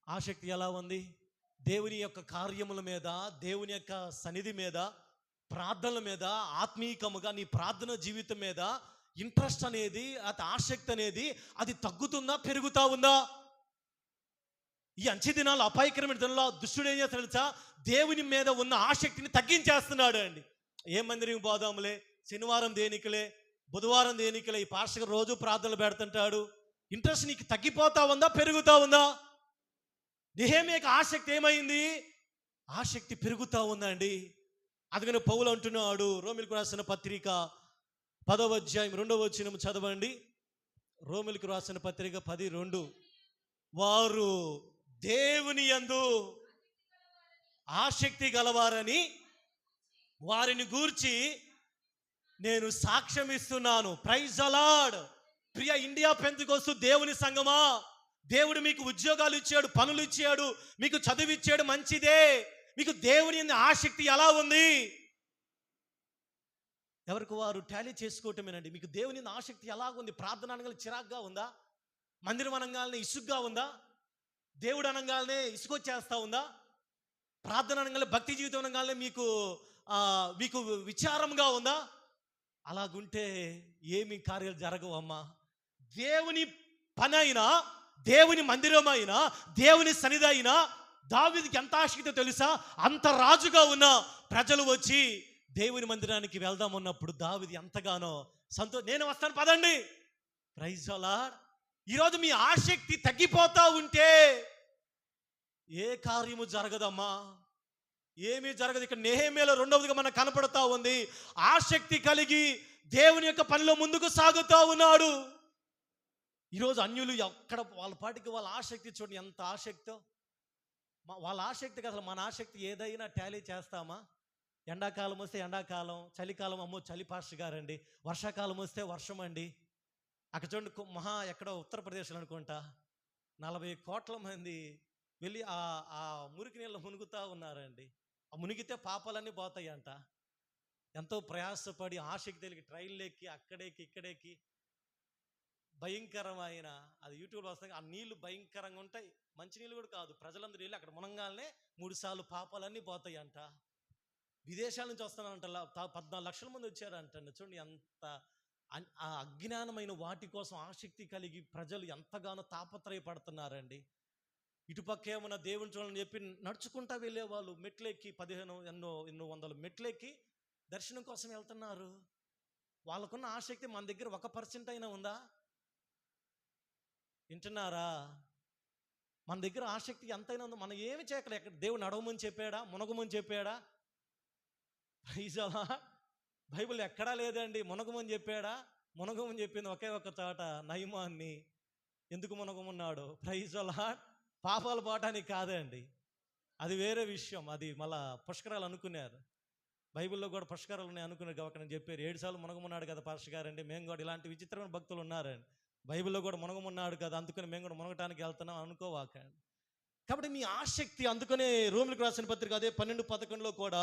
ఆసక్తి ఎలా ఉంది? దేవుని యొక్క కార్యముల మీద, దేవుని యొక్క సన్నిధి మీద, ప్రార్థనల మీద, ఆత్మీయముగా నీ ప్రార్థన జీవితం మీద ఇంట్రెస్ట్ అనేది, అది ఆసక్తి అనేది అది తగ్గుతుందా, పెరుగుతా ఉందా? ఈ అంచె దినాలు, అపాయకరమైన దినాల్లో దుష్టుడు ఏం చేస్తాడు తెలుసా? దేవుని మీద ఉన్న ఆసక్తిని తగ్గించేస్తున్నాడు అండి. ఏ మందిరం పోదాములే, శనివారం దేనికిలే, బుధవారం దేనికిలే, ఈ పాస్టర్ రోజు ప్రార్థనలు పెడుతుంటాడు. ఇంట్రెస్ట్ నీకు తగ్గిపోతా ఉందా, పెరుగుతా ఉందా? నెహెమ్యాకి ఆసక్తి ఏమైంది? ఆసక్తి పెరుగుతూ ఉందండి. అందుకని పౌలు అంటున్నాడు, రోమిలకు రాసిన పత్రిక 10వ అధ్యాయం 2వ వచనం చదవండి. రోమిలకు రాసిన పత్రిక 10:2. వారు దేవుని యందు ఆసక్తి గలవారని వారిని గూర్చి నేను సాక్ష్యం ఇస్తున్నాను. Praise the Lord. ప్రియ ఇండియా పెంతెకోస్తు దేవుని సంగమా, దేవుడు మీకు ఉద్యోగాలు ఇచ్చాడు, పనులు ఇచ్చాడు, మీకు చదువు ఇచ్చాడు, మంచిదే. మీకు దేవుని ఆసక్తి ఎలా ఉంది? ఎవరికి వారు టాలీ చేసుకోవటమేనండి. మీకు దేవుని ఆసక్తి ఎలా ఉంది? ప్రార్థన అనగానే చిరాగ్గా ఉందా? మందిరం అనగానే ఇసుగ్గా ఉందా? దేవుడు అనగానే ఇసుకొచ్చేస్తా ఉందా? ప్రార్థన అనగానే, భక్తి జీవితం అనగానే మీకు మీకు విచారంగా ఉందా? అలాగుంటే ఏమి కార్యాలు జరగవు అమ్మా. దేవుని పని అయినా, దేవుని మందిరం అయినా, దేవుని సన్నిధి అయినా దావీదుకి ఎంత ఆసక్తి తెలుసా? అంత రాజుగా ఉన్న ప్రజలు వచ్చి దేవుని మందిరానికి వెళ్దామన్నప్పుడు దావీదు ఎంతగానో నేను వస్తాను పదండి. Praise the Lord. ఈరోజు మీ ఆసక్తి తగ్గిపోతా ఉంటే ఏ కార్యము జరగదమ్మా, ఏమీ జరగదు. ఇక్కడ నెహెమ్యాలో రెండవదిగా మనకు కనపడతా ఉంది, ఆసక్తి కలిగి దేవుని యొక్క పనిలో ముందుకు సాగుతూ ఉన్నాడు. ఈరోజు అన్యులు ఎక్కడ వాళ్ళ పాటికి వాళ్ళ ఆసక్తి చూడండి, ఎంత ఆసక్తో. వాళ్ళ ఆసక్తికి అసలు మన ఆసక్తి ఏదైనా టాలీ చేస్తామా? ఎండాకాలం వస్తే ఎండాకాలం, చలికాలం అమ్మో చలి పాస్టర్ గారండి, వర్షాకాలం వస్తే వర్షం అండి. అక్కడ చూడండి, ఎక్కడో ఉత్తరప్రదేశ్లో అనుకుంటా 40 కోట్ల మంది వెళ్ళి ఆ మురికి నీళ్ళు మునుగుతూ ఉన్నారండి. ఆ మునిగితే పాపాలన్నీ పోతాయి అంట. ఎంతో ప్రయాసపడి ఆసక్తి తెలిగి ట్రైన్లు ఎక్కి అక్కడెక్కి ఇక్కడెక్కి భయంకరమైన, అది యూట్యూబ్లో వస్తాయి, ఆ నీళ్లు భయంకరంగా ఉంటాయి. మంచినీళ్ళు కూడా కాదు, ప్రజలందరూ వెళ్ళి అక్కడ మునంగానే 3 సార్లు పాపాలన్నీ పోతాయి అంట. విదేశాల నుంచి వస్తున్నారంట, 14 లక్షల మంది వచ్చారంట. చూడండి ఎంత ఆ అజ్ఞానమైన వాటి కోసం ఆసక్తి కలిగి ప్రజలు ఎంతగానో తాపత్రయపడుతున్నారండి. ఇటుపక్క ఏమన్నా దేవుని చూడాలని చెప్పి నడుచుకుంటా వెళ్ళే వాళ్ళు మెట్లెక్కి 15 ఎన్నో వందల మెట్లెక్కి దర్శనం కోసం వెళ్తున్నారు. వాళ్ళకున్న ఆసక్తి మన దగ్గర 1% అయినా ఉందా? వింటున్నారా? మన దగ్గర ఆసక్తి ఎంతైనా ఉందో. మనం ఏమి చేయగలం? ఎక్కడ దేవుడు నడవమని చెప్పాడా? మునగమని చెప్పాడా? బైబిల్ ఎక్కడా లేదండి. మునగమని చెప్పాడా? మునగమని చెప్పింది ఒకే ఒక చోట, నయమాన్ని. ఎందుకు మునగమన్నాడు? Praise the lord. పాపాలు పోవటానికి కాదండి, అది వేరే విషయం. అది మళ్ళా పుష్కరాలు అనుకున్నారు. బైబిల్లో కూడా పుష్కరాలు ఉన్నాయి అనుకున్నారు. ఒక నేను చెప్పారు 7 సార్లు మునగమన్నాడు కదా పాస్టర్ గారండి, మేము కూడా ఇలాంటి విచిత్రమైన భక్తులు ఉన్నారండి. బైబిల్లో కూడా మునగమన్నాడు కదా, అందుకని మేము కూడా మునగటానికి వెళ్తున్నాం అనుకోవాకండి. కాబట్టి మీ ఆసక్తి, అందుకనే రోమిలకు రాసిన పత్రిక అదే 12:11 కూడా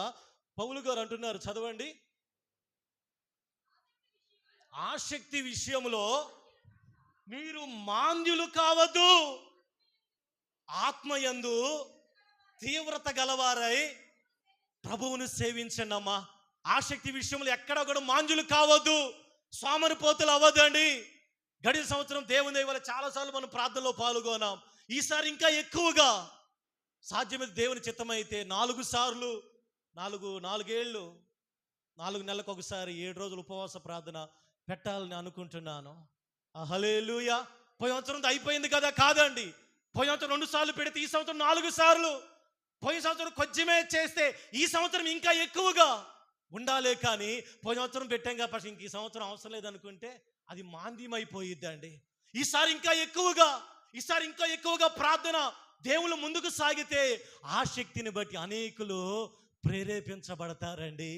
పౌలు గారు అంటున్నారు, చదవండి. ఆసక్తి విషయంలో మీరు మాంద్యులు కావద్దు, ఆత్మయందు తీవ్రత గలవారై ప్రభువును సేవించండి అమ్మా. ఆసక్తి విషయంలో ఎక్కడ కూడా మాంద్యులు కావద్దు, సోమరిపోతులు అవ్వదండి. గడిచిన సంవత్సరం దేవుని దయ వల్ల చాలాసార్లు మనం ప్రార్థనలో పాల్గొన్నాం. ఈసారి ఇంకా ఎక్కువగా సాధ్యమైతే దేవుని చిత్తమైతే 4 సార్లు 4 నెలలకు ఒకసారి 7 రోజులు ఉపవాస ప్రార్థన పెట్టాలని అనుకుంటున్నాను. హల్లెలూయా. పోయిన సంవత్సరం అయిపోయింది కదా? కాదండి, పోయిన సంవత్సరం 2 సార్లు పెడితే ఈ సంవత్సరం 4 సార్లు పోయిన సంవత్సరం కొంచెమే చేస్తే ఈ సంవత్సరం ఇంకా ఎక్కువగా ఉండాలే. కానీ పోయిన సంవత్సరం పెట్టాం కాబట్టి ఇంక ఈ సంవత్సరం అవసరం లేదనుకుంటే అది మాంద్యమైపోయిద్దండి. ఈసారి ఇంకా ఎక్కువగా ప్రార్థన దేవుళ్ళు ముందుకు సాగితే ఆ శక్తిని బట్టి అనేకులు ప్రేరేపించబడతారండి.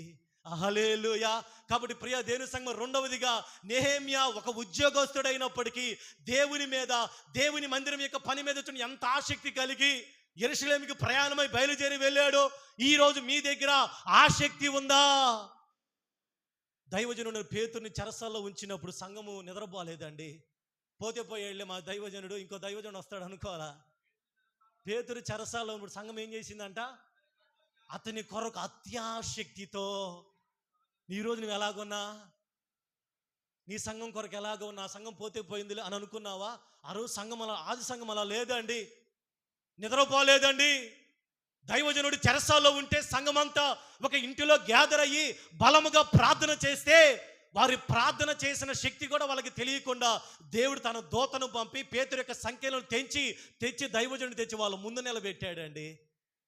హల్లెలూయా. కాబట్టి ప్రియ దేవుని సంఘం, రెండవదిగా నెహెమ్యా ఒక ఉద్యోగస్తుడైనప్పటికీ దేవుని మందిరం యొక్క పని మీద ఎంత ఆసక్తి కలిగి యెరూషలేముకి ప్రయాణమై బయలుదేరి వెళ్ళాడో, ఈ రోజు మీ దగ్గర ఆసక్తి ఉందా? దైవజనుడు పేతురుని చెరసాల్లో ఉంచినప్పుడు సంఘము నిద్రపోలేదండి. పోతే పోయేళ్ళే మా దైవజనుడు, ఇంకో దైవజనుడు వస్తాడు అనుకోవాలా. పేతురు చెరసాల్లో ఉన్నప్పుడు సంఘం ఏం చేసిందంట? అతని కొరకు అత్యాశక్తితో. ఈరోజు నువ్వు ఎలాగున్నా, నీ సంఘం కొరకు ఎలాగో ఉన్నా, సంఘం పోతే పోయింది అని అనుకున్నావా? ఆ రోజు ఆది సంఘం అలా లేదండి, నిద్రపోలేదండి. దైవజనుడు చెరసాల్లో ఉంటే సంఘమంతా ఒక ఇంటిలో గ్యాదర్ అయ్యి బలముగా ప్రార్థన చేస్తే, వారి ప్రార్థన చేసిన శక్తి కూడా వాళ్ళకి తెలియకుండా దేవుడు తన దూతను పంపి పేతురు యొక్క సంఖ్యలను తెచ్చి దైవజనుడు తెచ్చి వాళ్ళ ముందు నిలబెట్టాడండి.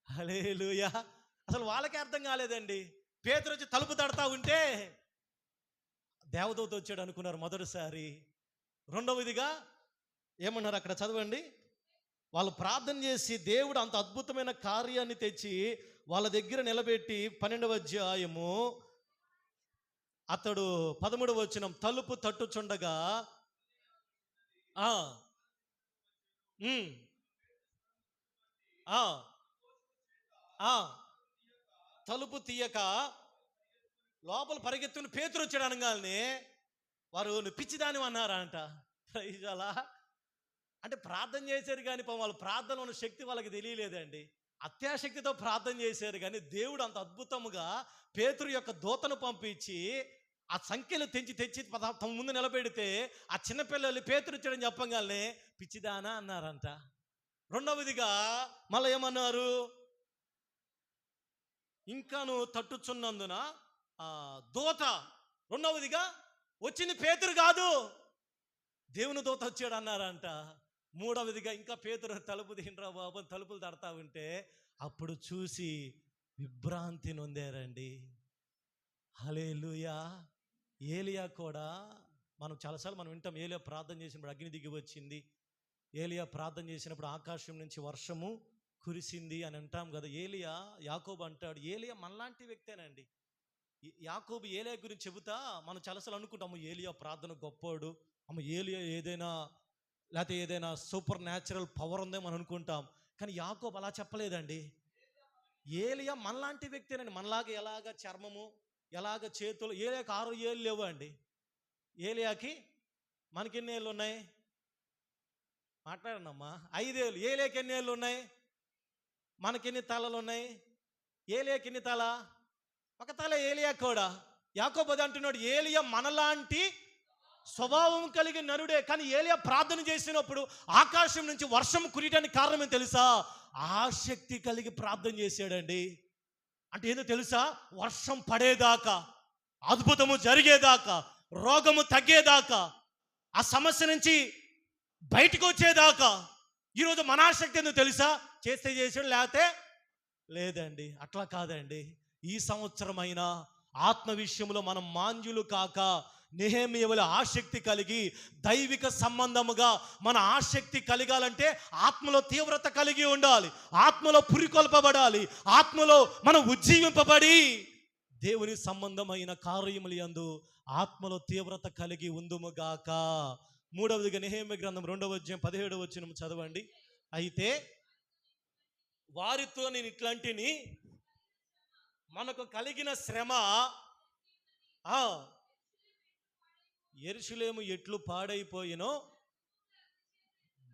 హల్లెలూయా. అసలు వాళ్ళకే అర్థం కాలేదండి. పేతురు వచ్చి తలుపు తడతా ఉంటే దేవదూత వచ్చాడు అనుకున్నారు మొదటిసారి. రెండవదిగా ఏమన్నారు అక్కడ చదవండి. వాళ్ళు ప్రార్థన చేసి దేవుడు అంత అద్భుతమైన కార్యాన్ని తెచ్చి వాళ్ళ దగ్గర నిలబెట్టి 12వ అధ్యాయము అతడు 13వ వచనం, తలుపు తట్టుచుండగా తలుపు తీయక లోపల పరిగెత్తుకుని పేతురు వచ్చాడు అనగానే వారు నువ్వు పిచ్చిదాని అన్నారంట. అలా అంటే ప్రార్థన చేశారు కానీ వాళ్ళ ప్రార్థనలో ఉన్న శక్తి వాళ్ళకి తెలియలేదండి. అత్యాశక్తితో ప్రార్థన చేశారు కానీ దేవుడు అంత అద్భుతముగా పేతురు యొక్క దూతను పంపించి ఆ సంఖ్యలు తెచ్చి తమ ముందు నిలబెడితే ఆ చిన్నపిల్లలు పేతురు వచ్చాడని చెప్పగానే పిచ్చిదానా అన్నారంట. రెండవదిగా మళ్ళీ ఏమన్నారు? ఇంకాను తట్టుచున్నందున దూత. రెండవదిగా వచ్చింది పేతురు కాదు, దేవుని దూత వచ్చాడు అన్నారంట. మూడవదిగా ఇంకా పేతురు తలుపు తీయండిరా బాబు తలుపులు తడతా ఉంటే అప్పుడు చూసి విభ్రాంతి నొందారండి. హల్లెలూయా. ఏలియా కూడా మనం చాలాసార్లు వింటాం, ఏలియా ప్రార్థన చేసినప్పుడు అగ్ని దిగి వచ్చింది, ఏలియా ప్రార్థన చేసినప్పుడు ఆకాశం నుంచి వర్షము కురిసింది అని అంటాం కదా. యాకోబు అంటాడు, ఏలియా మనలాంటి వ్యక్తేనండి. యాకోబు ఏలియా గురించి చెబుతా మనం చాలాసార్లు అనుకుంటాము ఏలియా ప్రార్థన గొప్పోడు, ఏలియా ఏదైనా సూపర్ న్యాచురల్ పవర్ ఉందేమో అని అనుకుంటాం. కానీ యాకోబు అలా చెప్పలేదండి. ఏలియా మనలాంటి వ్యక్తేనండి. మనలాగా ఎలాగ చర్మము, ఎలాగ చేతులు. ఏలియాకి 6 ఏళ్ళు లేవు అండి. ఏలియాకి మనకి ఎన్ని ఏళ్ళు ఉన్నాయి? మాట్లాడండమ్మా. 5 ఏళ్ళు. ఏలియాకి ఎన్ని ఏళ్ళు ఉన్నాయి? మనకెన్ని తలలు ఉన్నాయి? ఏలియాకి ఎన్ని తల? ఒక తల ఏలియా కూడా. యాకోబు అంటున్నాడు ఏలియా మనలాంటి స్వభావం కలిగిన నరుడే. కానీ ఏలియా ప్రార్థన చేసినప్పుడు ఆకాశం నుంచి వర్షం కురియడానికి కారణం ఏం తెలుసా? ఆసక్తి కలిగి ప్రార్థన చేశాడండి. అంటే ఏందో తెలుసా? వర్షం పడేదాకా, అద్భుతము జరిగేదాకా, రోగము తగ్గేదాకా, ఆ సమస్య నుంచి బయటకు వచ్చేదాకా. ఈరోజు మన ఆసక్తి ఏందో తెలుసా? చేస్తే చేసాడు, లేకపోతే లేదండి. అట్లా కాదండి. ఈ సంవత్సరమైనా ఆత్మ విషయంలో మనం మాంద్యులు కాక నెహెమ్యా వలె ఆసక్తి కలిగి దైవిక సంబంధముగా మన ఆసక్తి కలిగాలంటే ఆత్మలో తీవ్రత కలిగి ఉండాలి, ఆత్మలో పురికొల్పబడాలి, ఆత్మలో మనం ఉజ్జీవింపబడి దేవుని సంబంధమైన కార్యములు యందు ఆత్మలో తీవ్రత కలిగి ఉందుముగాక. మూడవదిగా నెహెమ్యా గ్రంథం 2వ అధ్యాయం 17వ వచనం చదవండి. అయితే వారితో నేను ఇట్లాంటిని మనకు కలిగిన శ్రమ యెరూషలేము ఎట్లు పాడైపోయినో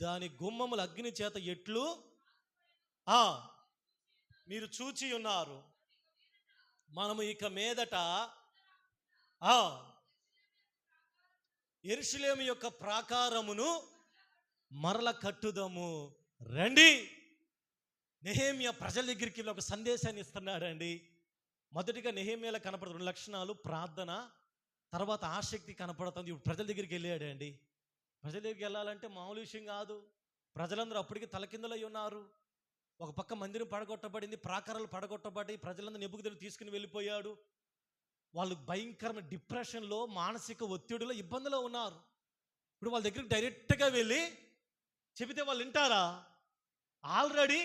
దాని గుమ్మములు అగ్ని చేత ఎట్లు మీరు చూచి ఉన్నారు. మనము ఇక మీదట యెరూషలేము యొక్క ప్రాకారమును మరల కట్టుదము రండి. నెహెమ్యా ప్రజల దగ్గరికి ఒక సందేశాన్ని ఇస్తున్నాడండి. మొదటిగా నెహెమ్యాలో కనపడుతున్న 2 లక్షణాలు, ప్రార్థన, తర్వాత ఆసక్తి కనపడుతుంది. ఇప్పుడు ప్రజల దగ్గరికి వెళ్ళాడండి. ప్రజల దగ్గరికి వెళ్ళాలంటే మామూలు విషయం కాదు. ప్రజలందరూ అప్పటికి తలకిందులై ఉన్నారు. ఒక పక్క మందిరం పడగొట్టబడింది, ప్రాకారాలు పడగొట్టబడి ప్రజలందరూ నెబుకద్నెజరు తీసుకుని వెళ్ళిపోయాడు. వాళ్ళు భయంకరమైన డిప్రెషన్లో, మానసిక ఒత్తిడిలో, ఇబ్బందిలో ఉన్నారు. ఇప్పుడు వాళ్ళ దగ్గరికి డైరెక్ట్గా వెళ్ళి చెబితే వాళ్ళు వింటారా? ఆల్రెడీ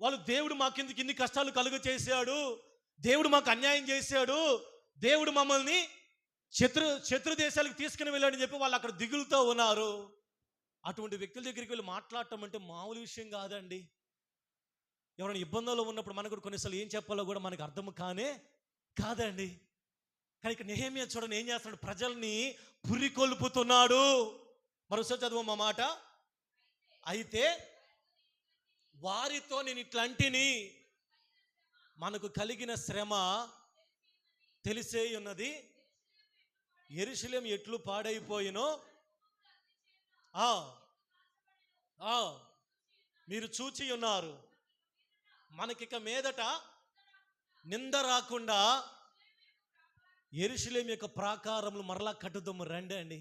వాళ్ళు దేవుడు మాకెందుకు ఇన్ని కష్టాలు కలుగ చేశాడు, దేవుడు మాకు అన్యాయం చేశాడు, దేవుడు మమ్మల్ని శత్రు దేశాలకు తీసుకుని వెళ్ళాడని చెప్పి వాళ్ళు అక్కడ దిగులుతో ఉన్నారు. అటువంటి వ్యక్తుల దగ్గరికి వెళ్ళి మాట్లాడటం అంటే మామూలు విషయం కాదండి. ఎవరైనా ఇబ్బందుల్లో ఉన్నప్పుడు మనకు కూడా కొన్నిసార్లు ఏం చెప్పాలో కూడా మనకు అర్థం కాదండి. కానీ ఇక్కడ నెహెమ్యా చూడండి ఏం చేస్తున్నాడు, ప్రజల్ని పురికొల్పుతున్నాడు. మరోసారి చదువు మా మాట. అయితే వారితో నేను ఇట్లాంటిని, మనకు కలిగిన శ్రమ తెలిసే ఉన్నది, యెరూషలేము ఎట్లు పాడైపోయినో మీరు చూచి ఉన్నారు. మనకిక మీదట నింద రాకుండా యెరూషలేము యొక్క ప్రాకారములు మరలా కట్టుదము రండి అండి.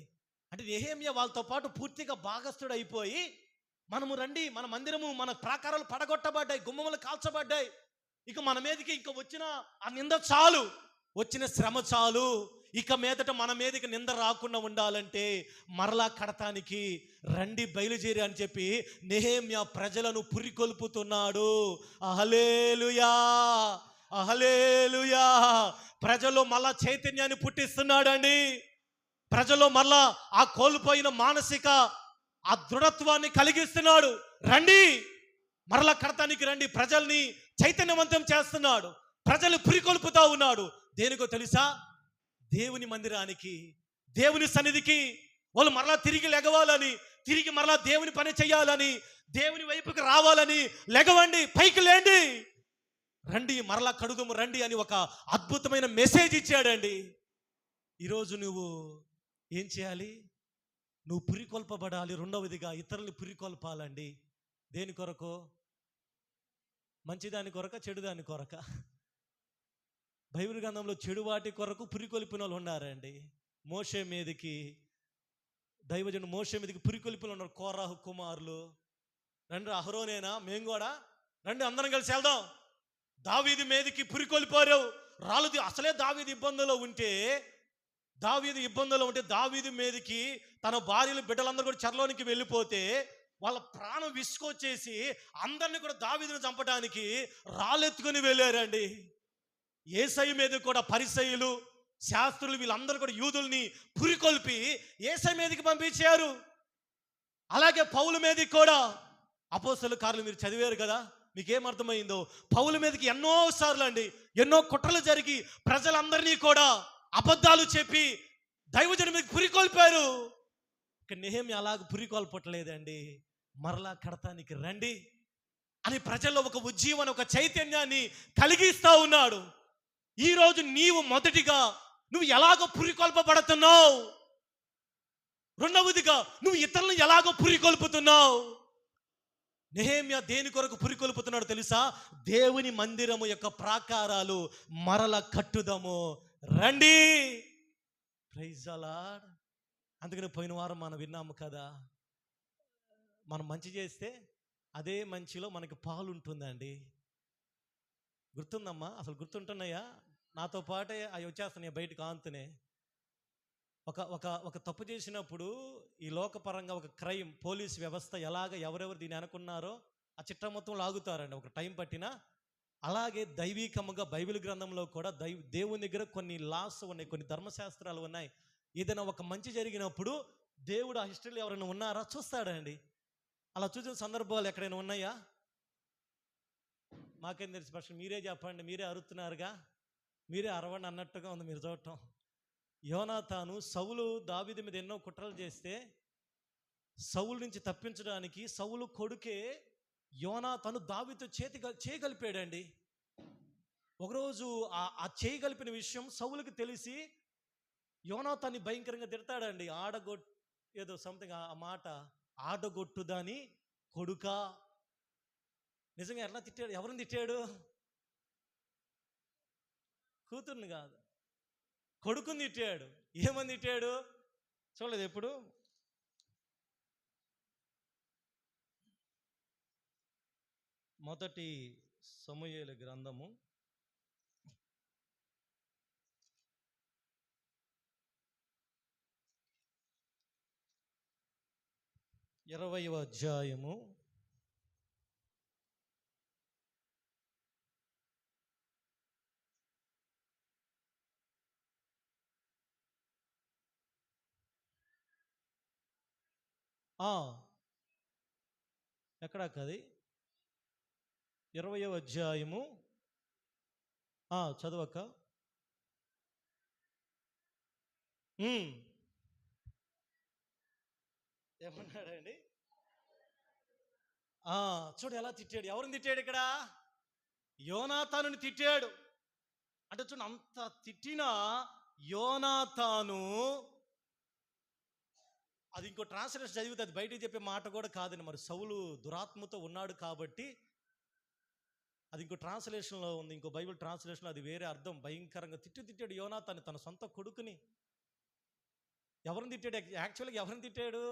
అంటే నెహెమ్యా వాళ్ళతో పాటు పూర్తిగా భాగస్థుడు అయిపోయి, మనము రండి, మన మందిరము, మన ప్రాకారాలు పడగొట్టబడ్డాయి, గుమ్మములు కాల్చబడ్డాయి, ఇక మన మీదకి ఇక వచ్చిన ఆ నింద చాలు, వచ్చిన శ్రమ చాలు, ఇక మీదట మన మీదకి నింద రాకుండా ఉండాలంటే మరలా కడతానికి రండి, బయలుదేరి అని చెప్పి నెహెమ్యా ప్రజలను పురికొల్పుతున్నాడు. హల్లెలూయా, హల్లెలూయా. ప్రజల్లో మళ్ళా చైతన్యాన్ని పుట్టిస్తున్నాడండి. ప్రజల్లో మళ్ళా ఆ కోల్పోయిన మానసిక ఆ దృఢత్వాన్ని కలిగిస్తున్నాడు. రండి, మరలా కడతానికి రండి, ప్రజల్ని చైతన్యవంతం చేస్తున్నాడు, ప్రజలు పురికొల్పుతా ఉన్నాడు. దేనికో తెలుసా? దేవుని మందిరానికి, దేవుని సన్నిధికి వాళ్ళు మరలా తిరిగి లెగవాలని, తిరిగి మరలా దేవుని పని చేయాలని, దేవుని వైపుకి రావాలని. లెగవండి, పైకి లేండి, రండి, మరలా కడుగుము రండి అని ఒక అద్భుతమైన మెసేజ్ ఇచ్చాడండి. ఈరోజు నువ్వు ఏం చేయాలి? నువ్వు పురికొల్పబడాలి. రెండవదిగా ఇతరుల్ని పురికొల్పాలండి. దేని కొరకు? మంచిదాని కొరక, చెడుదాని కొరక? బైబిల్ గ్రంథంలో చెడు వాటి కొరకు పురికొల్పిన వాళ్ళు ఉన్నారండి. మోషే మీదకి, దైవజనుడు మోషే మీదకి పురికొల్పిన ఉన్నారు కోరాహు కుమారులు. రండి, అహరోనేనా, మేము కూడా రండి, అందరం కలిసి వెళ్దాం. దావీదు మీదకి పురికొల్పారు. రాలుది అసలే దావీదు ఇబ్బందుల్లో ఉంటే, దావీదు మీదకి తన భార్యలు, బిడ్డలందరూ కూడా చెరలోనికి వెళ్ళిపోతే వాళ్ళ ప్రాణం విసుకొచ్చేసి అందరినీ కూడా దావీదును చంపడానికి రాళ్ళెత్తుకొని వెళ్ళారండి. యేసయ్య మీద కూడా పరిసయ్యులు, శాస్త్రులు, వీళ్ళందరూ కూడా యూదుల్ని పురికొల్పి యేసయ్య మీదకి పంపించారు. అలాగే పౌలు మీదకి కూడా, అపోస్తలుల కార్యాలు మీరు చదివారు కదా, మీకేమర్థమైందో, పౌలు మీదకి ఎన్నో సార్లు అండి, ఎన్నో కుట్రలు జరిగి ప్రజలందరినీ కూడా అబద్ధాలు చెప్పి దైవజనుడి మీద పురికొల్పారు. ఇక నెహెమ్యా అలాగ పురికొల్పట్లేదండి, మరలా కడతానికి రండి అని ప్రజల్లో ఒక ఉజ్జీవాన్ని, ఒక చైతన్యాన్ని కలిగిస్తా ఉన్నాడు. ఈరోజు నీవు మొదటిగా నువ్వు ఎలాగో పురికొల్పబడుతున్నావు, రెండవదిగా నువ్వు ఇతరులను ఎలాగో పురికొల్పుతున్నావు. నెహెమ్యా దేని కొరకు పురికొల్పుతున్నాడు తెలుసా? దేవుని మందిరము యొక్క ప్రాకారాలు మరల కట్టుదము రండి. Praise the Lord. అందుకని పోయిన వారం మనం విన్నాము కదా, మనం మంచి చేస్తే అదే మంచిలో మనకి పాలు ఉంటుందండి. గుర్తుందమ్మా? అసలు గుర్తుంటున్నాయా? నాతో పాటే అవి వచ్చేస్తున్నాయి బయటకు ఆంతునే. ఒక తప్పు చేసినప్పుడు ఈ లోకపరంగా ఒక క్రైమ్, పోలీస్ వ్యవస్థ ఎలాగ ఎవరెవరు దీన్ని అనుకున్నారో ఆ చిట్టం మొత్తం లాగుతారండి, ఒక టైం పట్టినా. అలాగే దైవీకముగా బైబిల్ గ్రంథంలో కూడా దేవుని దగ్గర కొన్ని లాస్ ఉన్నాయి, కొన్ని ధర్మశాస్త్రాలు ఉన్నాయి. ఏదైనా ఒక మంచి జరిగినప్పుడు దేవుడు ఆ హిస్టరీలో ఎవరైనా ఉన్నారా చూస్తాడండి. అలా చూసిన సందర్భాలు ఎక్కడైనా ఉన్నాయా? మాకేం తెలుసు? ఫస్ట్ మీరే చెప్పండి, మీరే అరుతున్నారుగా, మీరే అరవండి అన్నట్టుగా ఉంది మీరు చూడటం. యోనాతాను సౌలు దావీదు మీద ఎన్నో కుట్రలు చేస్తే సౌలు నుంచి తప్పించడానికి సౌలు కొడుకే యోనాతాను దావీదుతో చేయగలిపాడండి. ఒకరోజు ఆ చేయగలిపిన విషయం సౌలుకి తెలిసి యోనాతాన్ని భయంకరంగా తిడతాడండి. ఏదో సంథింగ్ ఆ మాట, ఆడగొట్టుదాని కొడుకా. నిజంగా ఎట్లా తిట్టాడు? ఎవరిని తిట్టాడు? కూతుర్ని కాదు, కొడుకుని తిట్టాడు. ఏమని తిట్టాడు చూడలేదు ఎప్పుడు? మొదటి సమూయేలు గ్రంథము 20వ అధ్యాయము 20వ అధ్యాయము చదవక. ఏమన్నాడండి? చూడు ఎలా తిట్టాడు. ఎవరిని తిట్టాడు ఇక్కడ? యోనాతానుని తిట్టాడు. అంటే చూడు, అంత తిట్టిన యోనాతాను, అది ఇంకో ట్రాన్స్లేషన్ చదివితే అది బయటికి చెప్పే మాట కూడా కాదండి. మరి సౌలు దురాత్మతో ఉన్నాడు కాబట్టి అది ఇంకో ట్రాన్స్లేషన్లో ఉంది, ఇంకో బైబిల్ ట్రాన్స్లేషన్లో అది వేరే అర్థం. భయంకరంగా తిట్టాడు యోనాతాను, తన సొంత కొడుకుని. ఎవరిని తిట్టాడు? యాక్చువల్గా ఎవరిని తిట్టాడు?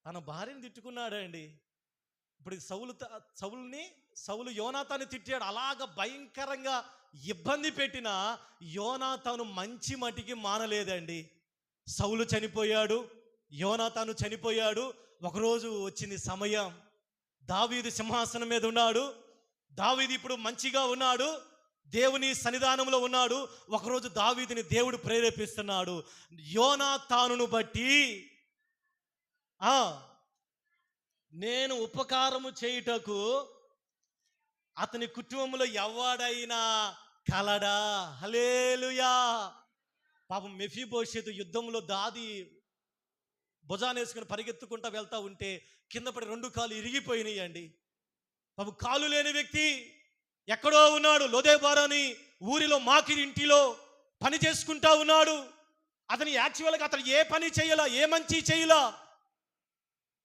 తన భార్యని తిట్టుకున్నాడు అండి. ఇప్పుడు సౌలు యోనాతాను తిట్టాడు. అలాగ భయంకరంగా ఇబ్బంది పెట్టిన యోనాతాను మంచి మటికి మానలేదండి. సౌలు చనిపోయాడు, యోనాతాను చనిపోయాడు. ఒకరోజు వచ్చింది సమయం, దావీదు సింహాసనం మీద ఉన్నాడు. దావీదు ఇప్పుడు మంచిగా ఉన్నాడు, దేవుని సన్నిధానంలో ఉన్నాడు. ఒకరోజు దావీదుని దేవుడు ప్రేరేపిస్తున్నాడు. యోనాతానును బట్టి నేను ఉపకారము చేయుటకు అతని కుటుంబంలో ఎవడైనా కలడా? హల్లెలూయా. పాపం మెఫీబోషెతు యుద్ధంలో దాది భుజానేసుకుని పరిగెత్తుకుంటూ వెళ్తా ఉంటే కింద పడి 2 కాళ్ళు ఇరిగిపోయినాయి అండి. పాపం కాలు లేని వ్యక్తి ఎక్కడో ఉన్నాడు. లోదేబారాని ఊరిలో మాకిరి ఇంటిలో పని చేసుకుంటా ఉన్నాడు. అతని యాక్చువల్గా అతను ఏ పని చేయాలా, ఏ మంచి చేయాలా,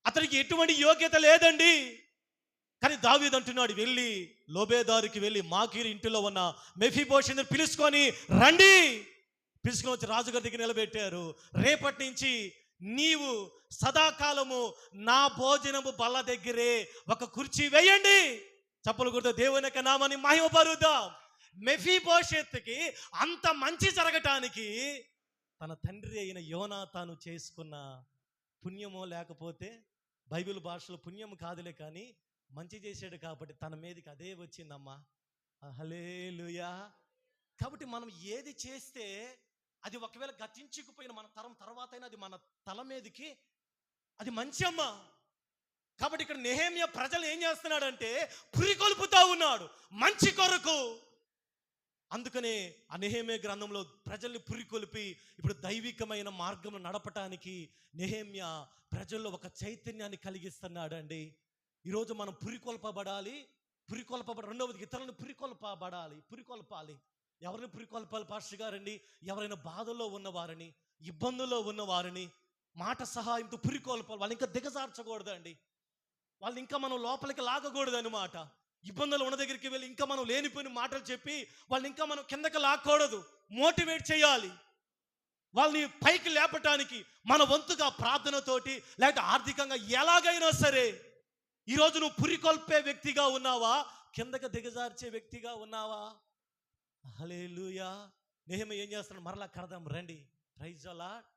అతనికి ఎటువంటి యోగ్యత లేదండి. కానీ దావీదు అంటున్నాడు, వెళ్ళి లోబేదారికి వెళ్ళి మాకీరు ఇంటిలో ఉన్న మెఫీబోషెతుని పిలుచుకొని రండి. పిలుచుకొని వచ్చి రాజుగారి దగ్గర నిలబెట్టారు. రేపటి నుంచి నీవు సదాకాలము నా భోజనము బల్ల దగ్గరే ఒక కుర్చీ వేయండి. చప్పలు కొడుతూ దేవుని యొక్క నామాన్ని మహిమపరుద్దాం. మెఫీబోషెతుకి అంత మంచి జరగటానికి తన తండ్రి అయిన యోనాతాను చేసుకున్న పుణ్యమో, లేకపోతే బైబిల్ భాషలో పుణ్యం కాదులే కానీ మంచి చేశాడు కాబట్టి తన మీదకి అదే వచ్చిందమ్మా. హల్లెలూయా. కాబట్టి మనం ఏది చేస్తే అది ఒకవేళ గతించుకుపోయిన మన తరం తర్వాత అయినా అది మన తల మీదకి అది మంచి అమ్మ. కాబట్టి ఇక్కడ నెహెమ్యా ప్రజలు ఏం చేస్తున్నాడంటే పురికొల్పుతా ఉన్నాడు మంచి కొరకు. అందుకనే ఆ నెహెమ్యా గ్రంథంలో ప్రజల్ని పురికొల్పి ఇప్పుడు దైవికమైన మార్గంలో నడపటానికి నెహెమ్యా ప్రజల్లో ఒక చైతన్యాన్ని కలిగిస్తున్నాడు అండి. ఈరోజు మనం పురికొల్పబడాలి. రెండవది ఇతరులను పురికొల్పాలి. ఎవరిని పురికొల్పాలి పాస్టర్ గారండి? ఎవరైనా బాధల్లో ఉన్నవారిని, ఇబ్బందుల్లో ఉన్నవారిని మాట సహాయంతో పురికొల్పాలి. వాళ్ళు ఇంకా దిగజార్చకూడదండి, వాళ్ళు ఇంకా మనం లోపలికి లాగకూడదు అనమాట. ఇబ్బందులు ఉన్న దగ్గరికి వెళ్ళి ఇంకా మనం లేనిపోయిన మాటలు చెప్పి వాళ్ళని ఇంకా మనం కిందకి లాక్కూడదు. మోటివేట్ చేయాలి. వాళ్ళని పైకి లేపటానికి మన వంతుగా ప్రార్థనతోటి, లేకపోతే ఆర్థికంగా ఎలాగైనా సరే. ఈరోజు నువ్వు పురికొల్పే వ్యక్తిగా ఉన్నావా, కిందకి దిగజార్చే వ్యక్తిగా ఉన్నావా? హల్లెలూయా. నెహెమ్యా ఏం చేస్తున్నాడు? మరలా కడదాం రండి. Praise the Lord.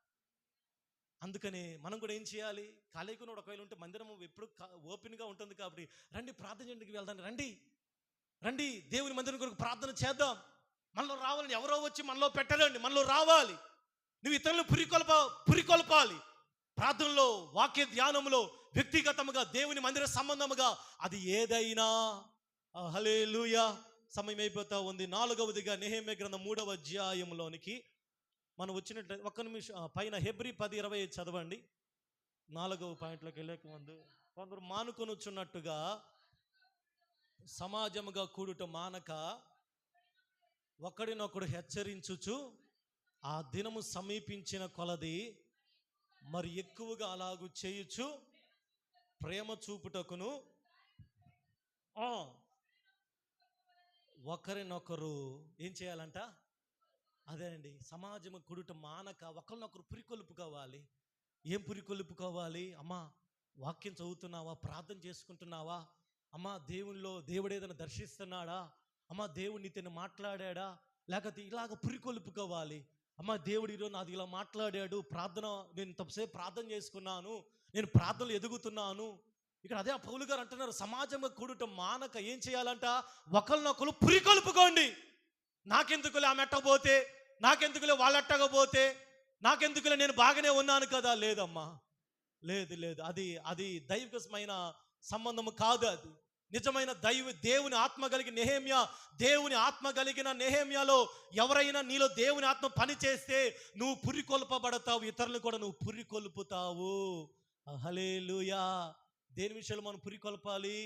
అందుకని మనం కూడా ఏం చేయాలి? ఖాళీగా ఒకవేళ ఉంటే మందిరం ఎప్పుడు ఓపెన్గా ఉంటుంది కాబట్టి రండి, ప్రార్థన చేయడానికి వెళ్దాం. రండి దేవుని మందిరం కొరకు ప్రార్థన చేద్దాం. మనలో రావాలని ఎవరో వచ్చి మనలో పెట్టరండి, మనలో రావాలి. నువ్వు ఇతరులను పురికొల్పాలి. ప్రార్థనలో, వాక్య ధ్యానంలో, వ్యక్తిగతముగా, దేవుని మందిర సంబంధముగా, అది ఏదైనా. హల్లెలూయా. సమయం అయిపోతా ఉంది. 4వదిగా నెహెమ్యా గ్రంథం 3వ అధ్యాయంలోనికి మనం వచ్చినట్టు ఒక్క నిమిషం పైన హెబ్రీ 10:20 చదవండి. 4వ పాయింట్లోకి వెళ్ళక ముందు, కొందరు మానుకొని వచ్చున్నట్టుగా సమాజముగా కూడుట మానక ఒకడినొకడు హెచ్చరించుచు ఆ దినము సమీపించిన కొలది మరి ఎక్కువగా అలాగూ చేయుచు ప్రేమ చూపుటకును ఒకరినొకరు ఏం చేయాలంట? అదే అండి, సమాజం కుడుట మానక ఒకరినొకరు పురికొల్పుకోవాలి. ఏం పురికొల్పుకోవాలి? అమ్మా, వాక్యం చదువుతున్నావా? ప్రార్థన చేసుకుంటున్నావా? అమ్మా దేవుడు ఏదైనా దర్శిస్తున్నాడా, అమ్మా దేవుడు నీతో మాట్లాడా, లేకపోతే ఇలాగ పురికొల్పుకోవాలి. అమ్మా దేవుడు ఈరోజు నాది ఇలా మాట్లాడాడు, నేను ఇంతసేపు ప్రార్థన చేసుకున్నాను, నేను ప్రార్థనలు ఎదుగుతున్నాను. ఇక్కడ అదే పౌలు గారు అంటున్నారు, సమాజంగా కూడటం మానక ఏం చేయాలంట, ఒకరినొకరు పురికొల్పుకోండి. నాకెందుకులే ఆమె ఎట్టకపోతే, నాకెందుకులే వాళ్ళు ఎట్టకపోతే, నాకెందుకులే నేను బాగానే ఉన్నాను కదా. లేదమ్మా, లేదు, అది దైవికమైన సంబంధము కాదు. అది నిజమైన దేవుని ఆత్మ కలిగిన నెహెమ్యా, దేవుని ఆత్మ కలిగిన నెహెమ్యాలో ఎవరైనా నీలో దేవుని ఆత్మ పని చేస్తే నువ్వు పురికొల్పబడతావు, ఇతరులను కూడా నువ్వు పురికొల్పుతావు. హల్లెలూయా. దేని విషయంలో మనం పురికొల్పాలి?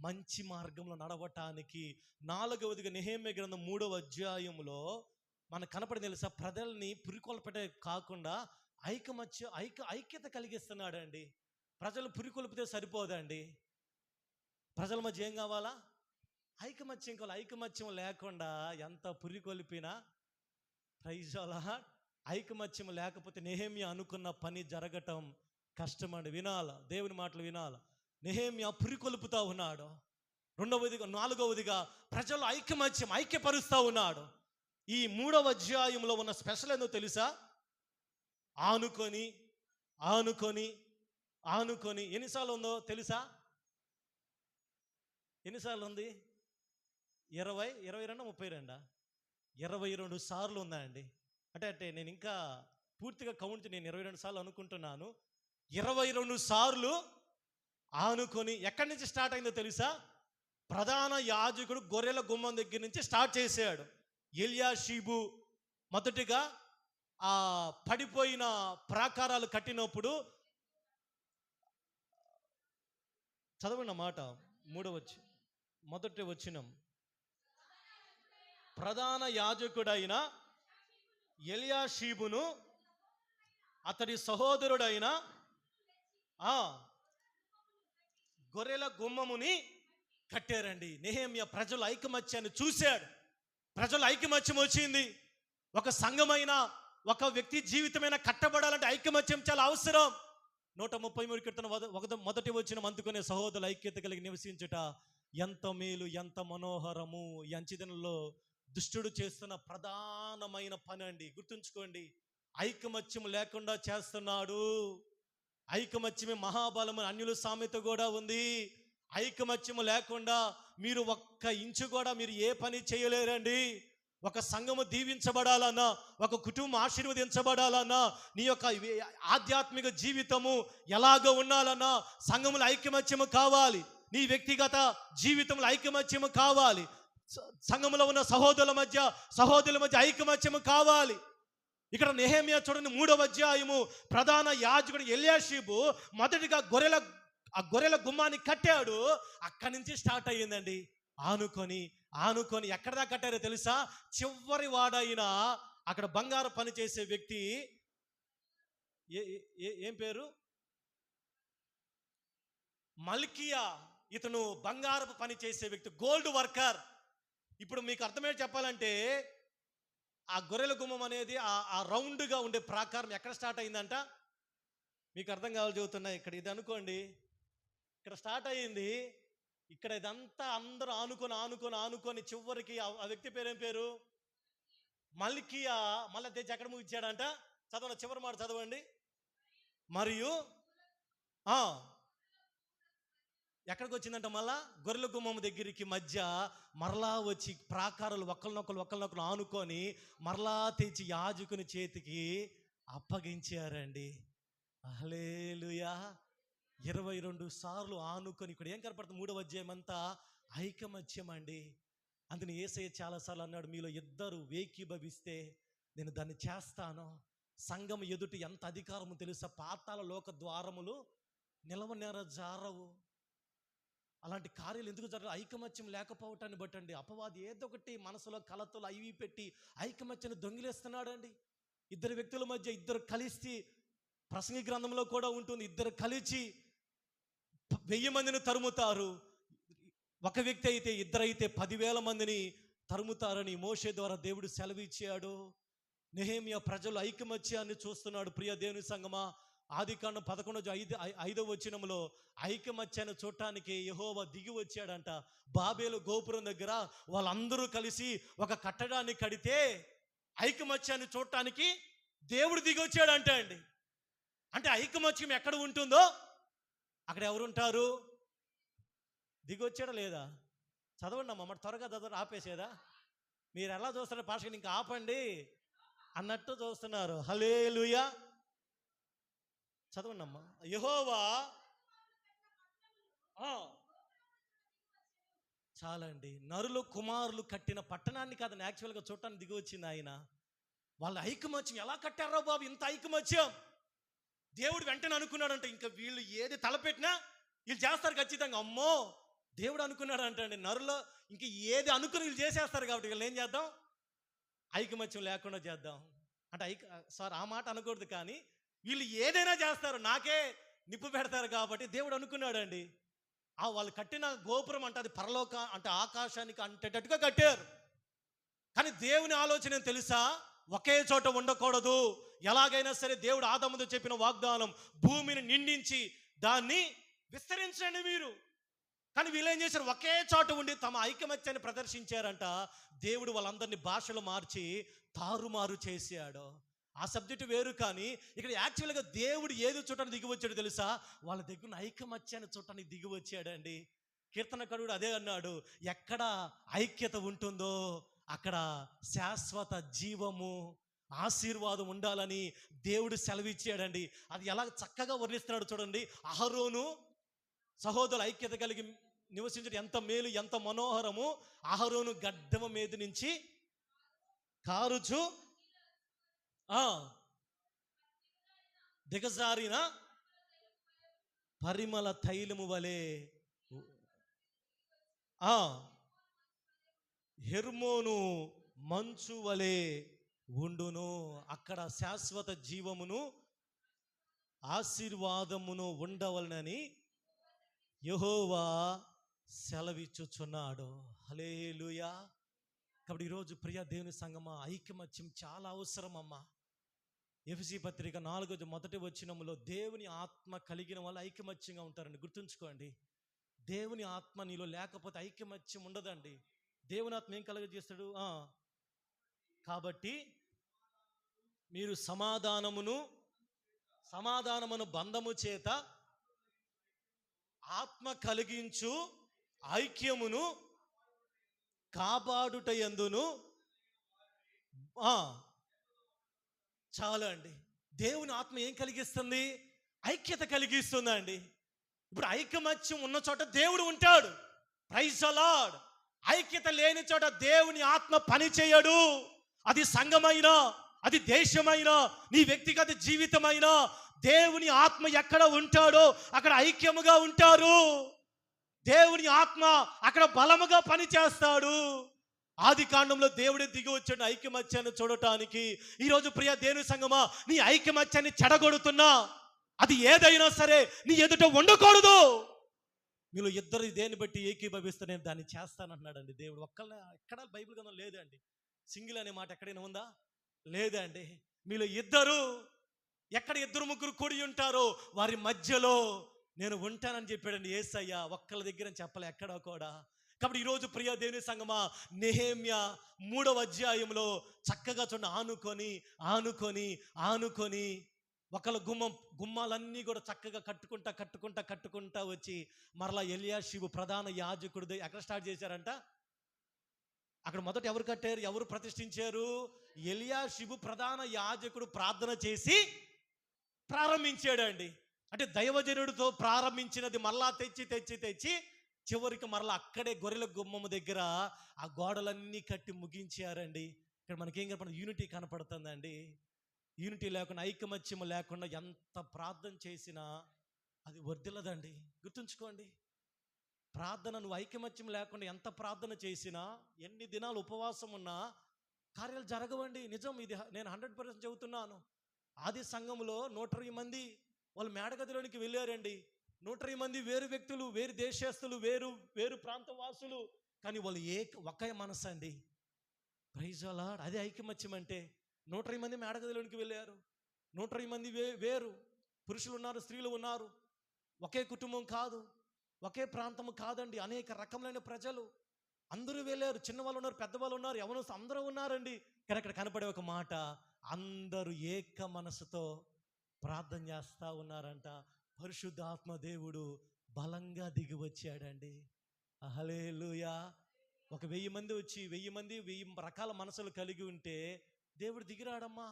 మంచి మార్గంలో నడవటానికి. 4వదిగా నెహెమ్యా గ్రంథం 3వ అధ్యాయంలో మనకు కనపడి తెలుసా, ప్రజల్ని పురికొల్పటే కాకుండా ఐక్యత కలిగిస్తున్నాడు అండి. ప్రజలు పురికొల్పితే సరిపోదండి, ప్రజల మధ్య ఏం కావాలా? ఐకమత్యం కావాలి. ఐకమత్యం లేకుండా ఎంత పురికొల్పినా, ప్రైజ్ లార్డ్, ఐకమత్యం లేకపోతే నెహెమ్యా అనుకున్న పని జరగటం కష్టమండి. వినాలా, దేవుని మాటలు వినాలా. నెహెమ్యా పురికొల్పుతా ఉన్నాడు. 4వదిగా ప్రజలు ఐక్యపరుస్తూ ఉన్నాడు. ఈ 3వ అధ్యాయంలో ఉన్న స్పెషల్ ఏందో తెలుసా? ఆనుకొని ఎన్నిసార్లు ఉందో తెలుసా? ఎన్నిసార్లు ఉంది? 22 32 22 సార్లు ఉందండి. అంటే నేను ఇంకా పూర్తిగా కౌంట్ నేను 22 సార్లు అనుకుంటున్నాను. 22 సార్లు ఆనుకొని. ఎక్కడి నుంచి స్టార్ట్ అయిందో తెలుసా? ప్రధాన యాజకుడు గొర్రెల గుమ్మం దగ్గర నుంచి స్టార్ట్ చేశాడు. ఎల్యాషీబు మొదటిగా ఆ పడిపోయిన ప్రాకారాలు కట్టినప్పుడు, చదవండి మాట, 3వ వచనం. ప్రధాన యాజకుడైన ఎల్యాషీబును అతడి సహోదరుడైన గొర్రెల గుమ్మముని కట్టారండి. నెహెమ్యా ప్రజల ఐకమత్యాన్ని చూశాడు. ప్రజల ఐకమత్యం వచ్చింది. ఒక సంఘమైన, ఒక వ్యక్తి జీవితమైన కట్టబడాలంటే ఐకమత్యం చాలా అవసరం. 133 కీర్తన 1వ వచనం, అందుకునే సహోదరుల ఐక్యత కలిగి నివసించుట ఎంత మేలు, ఎంత మనోహరము. ఈ అంచెదినంలో దుష్టుడు చేస్తున్న ప్రధానమైన పని అండి. గుర్తుంచుకోండి, ఐకమత్యం లేకుండా చేస్తున్నాడు. ఐకమత్యమే మహాబలం అని అన్యుల సామెత కూడా ఉంది. ఐకమత్యం లేకుండా మీరు ఒక్క ఇంచు కూడా మీరు ఏ పని చేయలేరండి. ఒక సంఘము దీవించబడాలన్నా, ఒక కుటుంబం ఆశీర్వదించబడాలన్నా, నీ యొక్క ఆధ్యాత్మిక జీవితము ఎలాగ ఉండాలన్నా సంఘముల ఐకమత్యము కావాలి. నీ వ్యక్తిగత జీవితంలో ఐకమత్యము కావాలి. సంఘములో ఉన్న సహోదరుల మధ్య ఐకమత్యము కావాలి. ఇక్కడ నెహెమ్యా చూడండి, 3వ అధ్యాయము, ప్రధాన యాజకుడు ఎల్యాషీబు మొదటిగా గొర్రెల గుమ్మాన్ని కట్టాడు. అక్కడి నుంచి స్టార్ట్ అయ్యిందండి. ఆనుకొని ఎక్కడ దాకా కట్టారో తెలుసా? చివరి వాడైన అక్కడ బంగారు పని చేసే వ్యక్తి ఏం పేరు? మల్కియా. ఇతను బంగారపు పని చేసే వ్యక్తి, గోల్డ్ వర్కర్. ఇప్పుడు మీకు అర్థమయ్యే చెప్పాలంటే, ఆ గొర్రెల గుమ్మం అనేది ఆ రౌండ్గా ఉండే ప్రాకారం ఎక్కడ స్టార్ట్ అయిందంట? మీకు అర్థం కావాలి చెబుతున్నా. ఇక్కడ ఇది అనుకోండి, ఇక్కడ స్టార్ట్ అయ్యింది. ఇక్కడ ఇదంతా అందరూ ఆనుకొని చివరికి ఆ వ్యక్తి పేరేం పేరు? మల్కియా. మళ్ళీ తెచ్చి ఎక్కడ ముగించాడంట? చదవండి, చివరి మాట చదవండి. మరియు ఎక్కడికి వచ్చిందంట? మళ్ళా గొర్రెల గుమ్మం దగ్గరికి మధ్య మరలా వచ్చి ప్రాకారాలు ఒకరినొకరు ఆనుకొని మరలా తెచ్చి యాజకుని చేతికి అప్పగించారండి. హల్లెలూయా. 22 సార్లు ఆనుకొని. ఇక్కడ ఏం కనపడుతుంది? 3వ అధ్యాయం అంతా ఐకమత్యం అండి. అందుని యేసయ్య చాలాసార్లు అన్నాడు, మీలో ఇద్దరు ఏకీభవిస్తే నేను దాన్ని చేస్తాను. సంఘం ఎదుటి ఎంత అధికారము తెలుసా? పాతాళ లోక ద్వారములు నిలవనేరజారవు. అలాంటి కార్యాలు ఎందుకు జరగదు? ఐకమత్యం లేకపోవటాన్ని బట్టండి. అపవాది ఏదో ఒకటి మనసులో కలతలు అవి పెట్టి ఐకమత్యాన్ని దొంగిలేస్తున్నాడు అండి. ఇద్దరు వ్యక్తుల మధ్య ఇద్దరు కలిసి, ప్రసంగి గ్రంథంలో కూడా ఉంటుంది, ఇద్దరు కలిసి 1000 మందిని తరుముతారు. ఒక వ్యక్తి అయితే, ఇద్దరైతే 10,000 మందిని తరుముతారని మోషే ద్వారా దేవుడు సెలవిచ్చాడు. నెహెమ్యా ప్రజలు ఐకమత్యాన్ని చూస్తున్నాడు. ప్రియ దేవుని సంగమా, ఆదికాండం 11:5 వచనంలో ఐకమత్యాన్ని చూడటానికి యెహోవా దిగి వచ్చాడంట. బాబేలు గోపురం దగ్గర వాళ్ళందరూ కలిసి ఒక కట్టడాన్ని కడితే ఐకమత్యాన్ని చూడటానికి దేవుడు దిగి వచ్చాడంట అండి. అంటే ఐకమత్యం ఎక్కడ ఉంటుందో అక్కడ ఎవరుంటారు? దిగి వచ్చాడా లేదా? చదవండి అమ్మ, త్వరగా చదవండి, ఆపేసేదా? మీరు ఎలా చూస్తారు పాస్టర్, ఇంకా ఆపండి అన్నట్టు చూస్తున్నారు. హల్లెలూయా, చదవండి అమ్మా. యెహోవా చాలండి, నరులు కుమారులు కట్టిన పట్టణాన్ని కాదని యాక్చువల్గా చూడటానికి దిగి వచ్చింది ఆయన. వాళ్ళ ఐకమత్యం ఎలా కట్టారో బాబు, ఇంత ఐకమత్యం. దేవుడు వెంటనే అనుకున్నాడంట, ఇంకా వీళ్ళు ఏది తలపెట్టినా వీళ్ళు చేస్తారు ఖచ్చితంగా. అమ్మో, దేవుడు అనుకున్నాడు అంటండి, నరులో ఇంక ఏది అనుకుని వీళ్ళు చేసేస్తారు కాబట్టి వీళ్ళు ఏం చేద్దాం, ఐకమత్యం లేకుండా చేద్దాం అంటే సార్ ఆ మాట అనకూడదు, కానీ వీళ్ళు ఏదైనా చేస్తారు, నాకే నిప్పు పెడతారు కాబట్టి దేవుడు అనుకున్నాడండి. వాళ్ళు కట్టిన గోపురం అంటే అది పరలోక అంటే ఆకాశానికి అంటేటట్టుగా కట్టారు. కానీ దేవుని ఆలోచన తెలుసా, ఒకే చోట ఉండకూడదు. ఎలాగైనా సరే దేవుడు ఆదాముతో చెప్పిన వాగ్దానం, భూమిని నిండించి దాన్ని విస్తరించండి మీరు. కానీ వీళ్ళు ఏం చేశారు, ఒకే చోట ఉండి తమ ఐకమత్యాన్ని ప్రదర్శించారంట. దేవుడు వాళ్ళందరినీ భాషలు మార్చి తారుమారు చేశాడు. ఆ సబ్జెక్టు వేరు, కానీ ఇక్కడ యాక్చువల్గా దేవుడు ఏది చూడటానికి దిగి వచ్చాడు తెలుసా, వాళ్ళ దగ్గర ఐకమత్యాన్ని చూడటానికి దిగి వచ్చాడండి. కీర్తనకారుడు అదే అన్నాడు, ఎక్కడ ఐక్యత ఉంటుందో అక్కడ శాశ్వత జీవము ఆశీర్వాదం ఉండాలని దేవుడు సెలవిచ్చాడండి. అది ఎలా చక్కగా వర్ణిస్తున్నాడు చూడండి. అహరోను సహోదరుల ఐక్యత కలిగి నివసించడం ఎంత మేలు, ఎంత మనోహరము. అహరోను గడ్డమ మీద నుంచి కారుచు దిగజారిన పరిమళ తైలము వలె హెర్మోను మంచు వలె ఉండును. అక్కడ శాశ్వత జీవమును ఆశీర్వాదమును ఉండవలనని యెహోవా సెలవిచ్చుచున్నాడు. హల్లెలూయా. కాబట్టి ఈరోజు ప్రియ దేవుని సంగమా, ఐకమత్యం చాలా అవసరం అమ్మా. ఎఫెసీ పత్రిక 4:1 దేవుని ఆత్మ కలిగిన వాళ్ళు ఐకమత్యంగా ఉంటారండి. గుర్తుంచుకోండి, దేవుని ఆత్మ నీలో లేకపోతే ఐకమత్యం ఉండదండి. దేవుని ఆత్మ ఏం కలుగజేస్తాడు? కాబట్టి మీరు సమాధానమును బంధము చేత ఆత్మ కలిగించు ఐక్యమును కాపాడుట యందును. చాలా అండి, దేవుని ఆత్మ ఏం కలిగిస్తుంది? ఐక్యత కలిగిస్తుందండి. ఇప్పుడు ఐకమత్యం ఉన్న చోట దేవుడు ఉంటాడు. Praise the Lord. ఐక్యత లేని చోట దేవుని ఆత్మ పని చేయడు. అది సంఘమైనా, అది దేశమైనా, నీ వ్యక్తిగత జీవితమైనా, దేవుని ఆత్మ ఎక్కడ ఉంటాడో అక్కడ ఐక్యముగా ఉంటారు. దేవుని ఆత్మ అక్కడ బలముగా పని చేస్తాడు. ఆది కాండంలో దేవుడే దిగి వచ్చాడు ఐకమత్యాన్ని చూడటానికి. ఈరోజు ప్రియ దేవుని సంగమా, నీ ఐకమత్యాన్ని చెడగొడుతున్నా అది ఏదైనా సరే నీ ఎదుట ఉండకూడదు. మీరు ఇద్దరు దేన్ని బట్టి ఏకీభవిస్తే నేను దాన్ని చేస్తానంటున్నాడండి దేవుడు. ఎక్కడ బైబిల్ గ్రంథం లేదండి, సింగిల్ అనే మాట ఎక్కడైనా ఉందా? లేదండి. మీలో ఇద్దరు, ఎక్కడ ఇద్దరు ముగ్గురు కూడి ఉంటారో వారి మధ్యలో నేను ఉంటానని చెప్పాడండి యేసయ్య. ఒక్కళ్ళ దగ్గర చెప్పలే ఎక్కడా కూడా. కాబట్టి ఈరోజు ప్రియ దేవుని సంగమా, నెహెమ్యా 3వ అధ్యాయంలో చక్కగా చూడండి, ఆనుకొని ఒకళ్ళ గుమ్మాలన్నీ కూడా చక్కగా కట్టుకుంటా వచ్చి మరలా ఎలియాషీబు ప్రధాన యాజకుడు ఎక్కడ స్టార్ట్ చేశారంట? అక్కడ మొదట ఎవరు కట్టారు, ఎవరు ప్రతిష్ఠించారు? ఎలియాషీబు ప్రధాన యాజకుడు ప్రార్థన చేసి ప్రారంభించాడండి. అంటే దైవజనుడితో ప్రారంభించినది మరలా తెచ్చి చివరికి మరలా అక్కడే గొర్రెల గుమ్మము దగ్గర ఆ గోడలన్నీ కట్టి ముగించారండి. ఇక్కడ మనకేం కనపడుతుంది? యూనిటీ కనపడుతుందండి. యూనిటీ లేకుండా, ఐకమత్యము లేకుండా ఎంత ప్రార్థన చేసినా అది వర్ధిల్లదండి. గుర్తుంచుకోండి, ప్రార్థన నువ్వు ఐకమత్యం లేకుండా ఎంత ప్రార్థన చేసినా, ఎన్ని దినాలు ఉపవాసం ఉన్నా కార్యాలు జరగవండి. నిజం, ఇది నేను 100% చెబుతున్నాను. ఆది సంఘంలో 120 మంది వాళ్ళు మేడగదిలోనికి వెళ్ళారండి. 120 మంది వేరు వ్యక్తులు, వేరు దేశస్తులు, వేరు ప్రాంతవాసులు, కానీ వాళ్ళు ఒకే మనసు అండి. Praise the Lord. అదే ఐకమత్యం అంటే. 120 మంది మేడగదిలోనికి వెళ్ళారు, 120 మంది వేరు. పురుషులు ఉన్నారు, స్త్రీలు ఉన్నారు. ఒకే కుటుంబం కాదు, ఒకే ప్రాంతము కాదండి, అనేక రకములైన ప్రజలు. అందరూ వెళ్ళారు, చిన్నవాళ్ళు ఉన్నారు, పెద్దవాళ్ళు ఉన్నారు, యవనస్తులు అందరూ ఉన్నారండి. కానీ అక్కడ కనపడే ఒక మాట, అందరూ ఏక మనసుతో ప్రార్థన చేస్తూ ఉన్నారంట. పరిశుద్ధాత్మ దేవుడు బలంగా దిగి వచ్చాడండి. హల్లెలూయా. ఒక 1000 మంది వచ్చి 1000 మంది 1000 రకాల మనసులు కలిగి ఉంటే దేవుడు దిగిరాడమ్మా.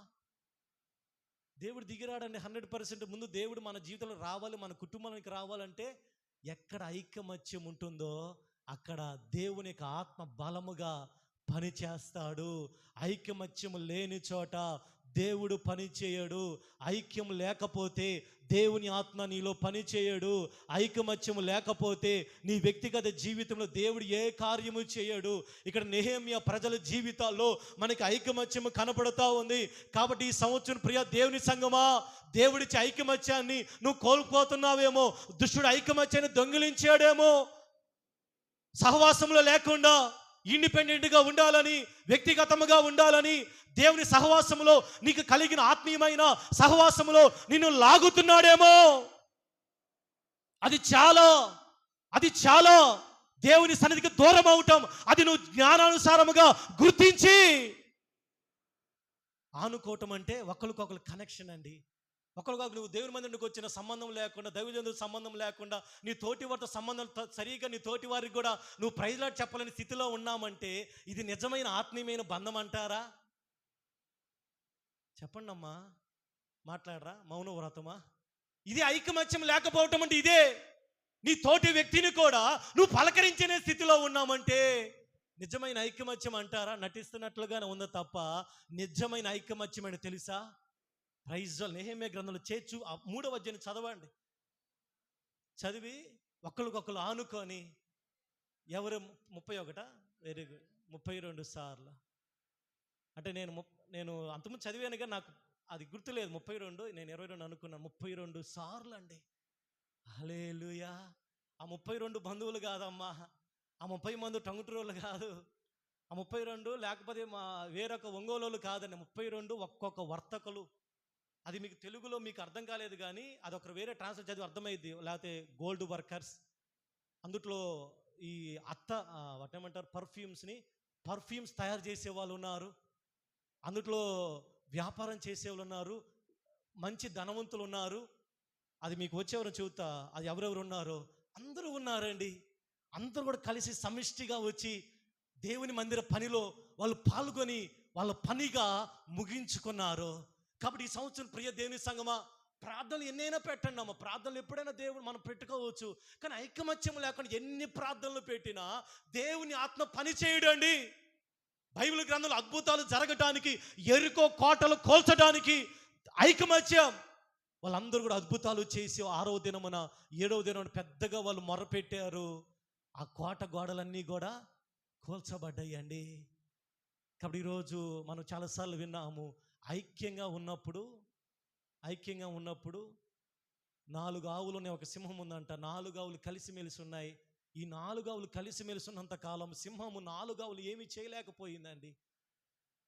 దేవుడు దిగిరాడండి 100%. ముందు దేవుడు మన జీవితంలో రావాలి, మన కుటుంబానికి రావాలంటే ఎక్కడ ఐకమత్యం ఉంటుందో అక్కడ దేవుని యొక్క ఆత్మ బలముగా పని చేస్తాడు. ఐకమత్యం లేని చోట దేవుడు పని చేయడు. ఐక్యం లేకపోతే దేవుని ఆత్మ నీలో పని చేయడు. ఐకమత్యం లేకపోతే నీ వ్యక్తిగత జీవితంలో దేవుడు ఏ కార్యము చేయడు. ఇక్కడ నెహెమ్యా ప్రజల జీవితాల్లో మనకి ఐకమత్యం కనపడుతూ ఉంది. కాబట్టి ఈ సంవత్సరం ప్రియ దేవుని సంగమా, దేవుడిచ్చే ఐకమత్యాన్ని నువ్వు కోల్పోతున్నావేమో. దుష్టుడు ఐకమత్యాన్ని దొంగిలించాడేమో. సహవాసంలో లేకుండా ఇండిపెండెంట్గా ఉండాలని, వ్యక్తిగతముగా ఉండాలని దేవుని సహవాసములో నీకు కలిగిన ఆత్మీయమైన సహవాసములో నిన్ను లాగుతున్నాడేమో. అది చాలా దేవుని సన్నిధికి దూరం అవటం. అది నువ్వు జ్ఞానానుసారముగా గుర్తించి ఆనుకోవటం అంటే ఒకరికొకరు కనెక్షన్ అండి. ఒకరికొకరు నువ్వు దేవుని మందికి వచ్చిన సంబంధం లేకుండా, దైవజనుల సంబంధం లేకుండా, నీ తోటి వారితో సంబంధం సరిగా నీ తోటి వారికి కూడా నువ్వు ప్రైజ్లాట్ చెప్పలేని స్థితిలో ఉన్నామంటే ఇది నిజమైన ఆత్మీయమైన బంధం అంటారా? చెప్పండి అమ్మా, మాట్లాడరా? మౌన వ్రతమా? ఇది ఐకమత్యం లేకపోవటం అంటే ఇదే. నీ తోటి వ్యక్తిని కూడా నువ్వు పలకరించే స్థితిలో ఉన్నామంటే నిజమైన ఐకమత్యం అంటారా? నటిస్తున్నట్లుగానే ఉందో తప్ప నిజమైన ఐకమత్యం అని తెలుసా? ప్రైజ్ నెహెమ్యా గ్రంథంలో 3వ అధ్యాయం చదవండి. చదివి ఒకరికొకరు ఆనుకొని ఎవరు 31 వెరీ గుడ్ 32 సార్లు అంటే నేను అంతకుముందు చదివాను కానీ నాకు అది గుర్తులేదు. 32 నేను 22 అనుకున్నాను. 32 సార్లు అండి. హల్లెలూయా. ఆ 32 బంధువులు కాదమ్మా, ఆ 30 మంది టంగుటూరులు కాదు, ఆ 32 లేకపోతే మా వేరొక ఒంగోలు కాదండి. 32 ఒక్కొక్క వర్తకులు. అది మీకు తెలుగులో మీకు అర్థం కాలేదు కానీ అది ఒక వేరే ట్రాన్స్లేట్ చదివి అర్థమైంది. లేకపోతే గోల్డ్ వర్కర్స్, అందుట్లో ఈ వాటేమంటారు పర్ఫ్యూమ్స్ తయారు చేసే వాళ్ళు ఉన్నారు, అందుట్లో వ్యాపారం చేసేవాళ్ళు ఉన్నారు, మంచి ధనవంతులు ఉన్నారు. అది మీకు వచ్చేవారు చెబుతా, అది ఎవరెవరు ఉన్నారో అందరూ ఉన్నారండి. అందరూ కూడా కలిసి సమిష్టిగా వచ్చి దేవుని మందిర పనిలో వాళ్ళు పాల్గొని వాళ్ళ పనిగా ముగించుకున్నారు. కాబట్టి ఈ సంవత్సరం ప్రియ దేవుని సంగమా, ప్రార్థనలు ఎన్నైనా పెట్టండి అమ్మ. ప్రార్థనలు ఎప్పుడైనా దేవుడు మనం పెట్టుకోవచ్చు. కానీ ఐకమత్యం లేకుండా ఎన్ని ప్రార్థనలు పెట్టినా దేవుని ఆత్మ పని చేయడండి. బైబిల్ గ్రంథంలో అద్భుతాలు జరగటానికి, ఎరుకో కోటలు కోల్చడానికి ఐకమత్యం. వాళ్ళందరూ కూడా అద్భుతాలు చేసి 6వ దినమున 7వ దినమున పెద్దగా వాళ్ళు మొరపెట్టారు. ఆ కోట గోడలన్నీ కూడా కోల్చబడ్డాయి అండి. కాబట్టి ఈరోజు మనం చాలాసార్లు విన్నాము, ఐక్యంగా ఉన్నప్పుడు 4 ఆవులు ఉన్నాయి, ఒక సింహం ఉందంట. 4 ఆవులు కలిసిమెలిసి ఉన్నాయి. ఈ 4 ఆవులు కలిసిమెలిసి ఉన్నంత కాలం సింహము 4 ఆవులు ఏమీ చేయలేకపోయిందండి.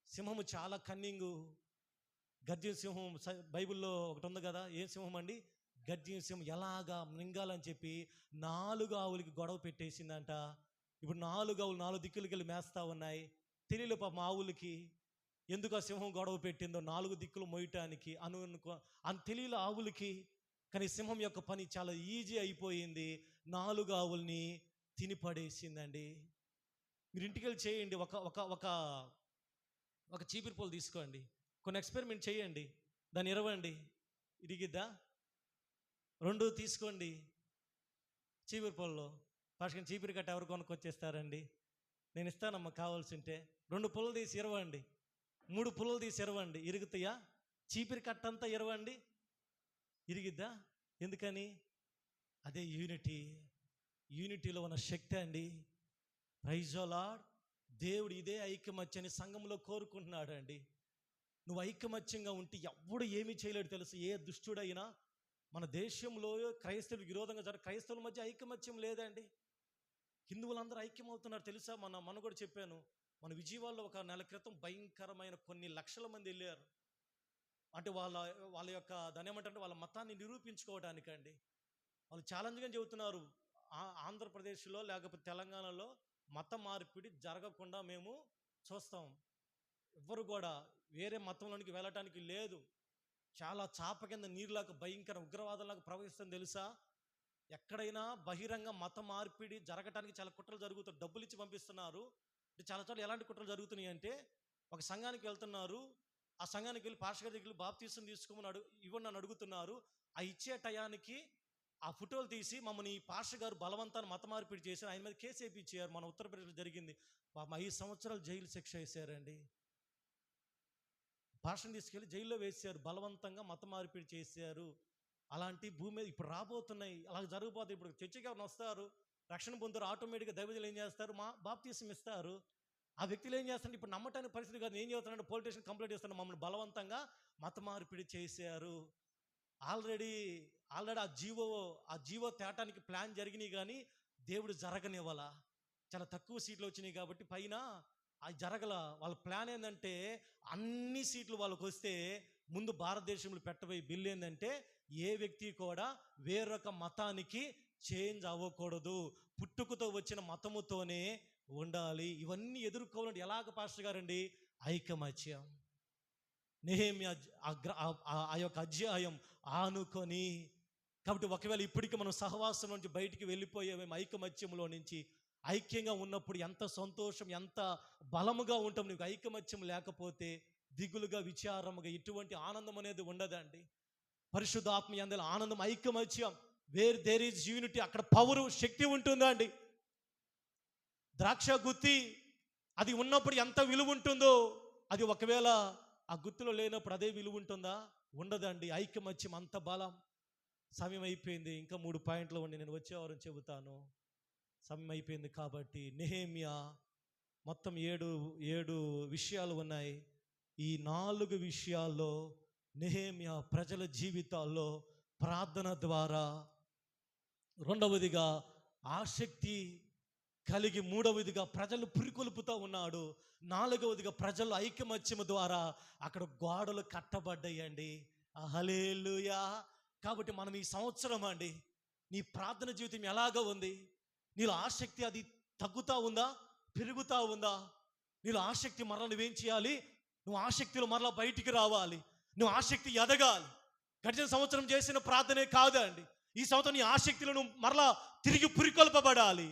సింహము చాలా కన్నింగు. గర్జన సింహం బైబిల్లో ఒకటి ఉంది కదా, ఏం సింహం అండి? గర్జన సింహం. ఎలాగా మింగాలని చెప్పి 4 ఆవులకి గొడవ పెట్టేసిందంట. ఇప్పుడు 4 ఆవులు 4 దిక్కులకి వెళ్ళి మేస్తా ఉన్నాయి. తెలియలే పాపం ఆవులకి ఎందుకు ఆ సింహం గొడవ పెట్టిందో, 4 దిక్కులు మోయటానికి అని తెలియలే ఆవులకి. కానీ సింహం యొక్క పని చాలా ఈజీ అయిపోయింది. 4 ఆవుల్ని తినిపడేసిందండి. మీరు ఇంటికి వెళ్ళి చేయండి, ఒక చీపిరి పొలు తీసుకోండి, కొన్ని ఎక్స్పెరిమెంట్ చేయండి, దాన్ని ఇరవండి, ఇరిగిద్దా? 2 తీసుకోండి చీపిరి పొలలో. ఫస్ట్ చీపిరి కట్ట ఎవరు కొనుక్కొచ్చేస్తారండి? నేను ఇస్తానమ్మా కావాల్సి ఉంటే. 2 పుల్లలు తీసి ఇరవండి, 3 పుల్లలు తీసి ఇరవండి, ఇరుగుతాయా? చీపిరి కట్టంతా ఇరవండి, ఇరిగిద్దా? ఎందుకని? అదే యూనిటీలో ఉన్న శక్తి అండి. Praise the Lord. దేవుడు ఇదే ఐకమత్యాన్ని సంఘంలో కోరుకుంటున్నాడు అండి. నువ్వు ఐకమత్యంగా ఉంటే ఎవడు ఏమీ చేయలేడు తెలుసు. ఏ దుష్టుడైనా మన దేశంలో క్రైస్తవులకు విరోధంగా క్రైస్తవుల మధ్య ఐకమత్యం లేదండి. హిందువులందరూ ఐక్యమవుతున్నారు తెలుసా? మన కూడా చెప్పాను, మన విజయవాడలో ఒక నెల క్రితం భయంకరమైన కొన్ని లక్షల మంది వెళ్ళారు. అంటే వాళ్ళ యొక్క దాని ఏమంటారంటే వాళ్ళ మతాన్ని నిరూపించుకోవడానికండి. వాళ్ళు ఛాలెంజ్గా చెబుతున్నారు, ఆంధ్రప్రదేశ్లో లేకపోతే తెలంగాణలో మత మార్పిడి జరగకుండా మేము చూస్తాం. ఎవ్వరు కూడా వేరే మతంలోనికి వెళ్ళటానికి లేదు. చాలా చాప కింద నీరులాగా భయంకర ఉగ్రవాదంలాగా ప్రవహిస్తుంది తెలుసా. ఎక్కడైనా బహిరంగ మత మార్పిడి జరగటానికి చాలా కుట్రలు జరుగుతాయి. డబ్బులు ఇచ్చి పంపిస్తున్నారు. అంటే చాలా చోట్ల ఎలాంటి కుట్రలు జరుగుతున్నాయి అంటే, ఒక సంఘానికి వెళ్తున్నారు, ఆ సంఘానికి వెళ్ళి పాస్టర్ గారి దగ్గర బాప్తీసం తీసుకోమని ఇవ్వండి అని అడుగుతున్నారు. ఆ ఇచ్చే టయానికి ఆ ఫోటోలు తీసి మమ్మల్ని ఈ పాస్టర్ గారు బలవంతాన్ని మత మార్పిడి చేశారు, ఆయన మీద కేసు వేయించారు. మన ఉత్తరప్రదేశ్లో జరిగింది. 5 సంవత్సరాలు జైలు శిక్ష వేశారండి. పాస్టర్ని తీసుకెళ్ళి జైల్లో వేసారు, బలవంతంగా మత మార్పిడి చేశారు. అలాంటి భూమి మీద ఇప్పుడు రాబోతున్నాయి, అలా జరగబోతుంది. ఇప్పుడు చర్చికి ఎవరైనా వస్తారు, రక్షణ పొందుతారు, ఆటోమేటిక్గా దైవజనులు ఏం చేస్తారు, బాప్తీసం ఇస్తారు. ఆ వ్యక్తులు ఏం చేస్తారంటే ఇప్పుడు నమ్మటానికి పరిస్థితి కాదు, ఏం చేస్తున్నారంటే పోలీస్ స్టేషన్ కంప్లైంట్ చేస్తున్నారు, మమ్మల్ని బలవంతంగా మత మార్పిడి చేశారు. ఆల్రెడీ ఆ జీవో తేటానికి ప్లాన్ జరిగినాయి, కానీ దేవుడు జరగనివ్వాల. చాలా తక్కువ సీట్లు వచ్చినాయి కాబట్టి పైన అది జరగల. వాళ్ళ ప్లాన్ ఏంటంటే అన్ని సీట్లు వాళ్ళకి వస్తే ముందు భారతదేశంలో పెట్టబోయే బిల్లు ఏంటంటే ఏ వ్యక్తి కూడా వేరొక మతానికి చేంజ్ అవ్వకూడదు, పుట్టుకతో వచ్చిన మతముతోనే ఉండాలి. ఇవన్నీ ఎదుర్కోవాలంటే ఎలాగ పాస్టర్ గారండి? ఐకమత్యం. నెహెమ్యా ఆ యొక్క అధ్యాయం ఆనుకొని. కాబట్టి ఒకవేళ ఇప్పటికీ మనం సహవాసం నుంచి బయటికి వెళ్ళిపోయేమేమో, ఐకమత్యంలో నుంచి ఐక్యంగా ఉన్నప్పుడు ఎంత సంతోషం, ఎంత బలముగా ఉంటాం. నీకు ఐకమత్యం లేకపోతే దిగులుగా, విచారముగా ఎటువంటి ఆనందం అనేది ఉండదండి. పరిశుద్ధాత్మ యందలి ఆనందం, ఐకమత్యం. వేర్ దేర్ ఈజ్ యూనిటీ, అక్కడ పవరు, శక్తి ఉంటుందా అండి. ద్రాక్ష గుత్తి అది ఉన్నప్పుడు ఎంత విలువ ఉంటుందో, అది ఒకవేళ ఆ గుత్తిలో లేనప్పుడు అదే విలువ ఉంటుందా? ఉండదండి. ఐకమత్యం అంత బలం. సమయం అయిపోయింది, ఇంకా 3 పాయింట్లు ఉండి నేను వచ్చేవారం చెబుతాను. సమయం అయిపోయింది కాబట్టి నెహెమ్యా మొత్తం 7 విషయాలు ఉన్నాయి. ఈ 4 విషయాల్లో నెహెమ్యా ప్రజల జీవితాల్లో ప్రార్థన ద్వారా, రెండవదిగా ఆసక్తి కలిగి, మూడవదిగా ప్రజలు పురికొల్పుతూ ఉన్నాడు, నాలుగవదిగా ప్రజలు ఐకమత్యము ద్వారా అక్కడ గోడలు కట్టబడ్డాయండి. హల్లెలూయా. కాబట్టి మనం ఈ సంవత్సరం అండి, నీ ప్రార్థన జీవితం ఎలాగ ఉంది? నీలో ఆసక్తి అది తగ్గుతూ ఉందా, పెరుగుతూ ఉందా? నీలో ఆసక్తి మరలా నువ్వేం చేయాలి? నువ్వు ఆసక్తిలో మరలా బయటికి రావాలి, నువ్వు ఆసక్తి ఎదగాలి. గడిచిన సంవత్సరం చేసిన ప్రార్థనే కాదండి, ఈ సంవత్సరం నీ ఆసక్తిలో నువ్వు మరలా తిరిగి పురికొల్పబడాలి.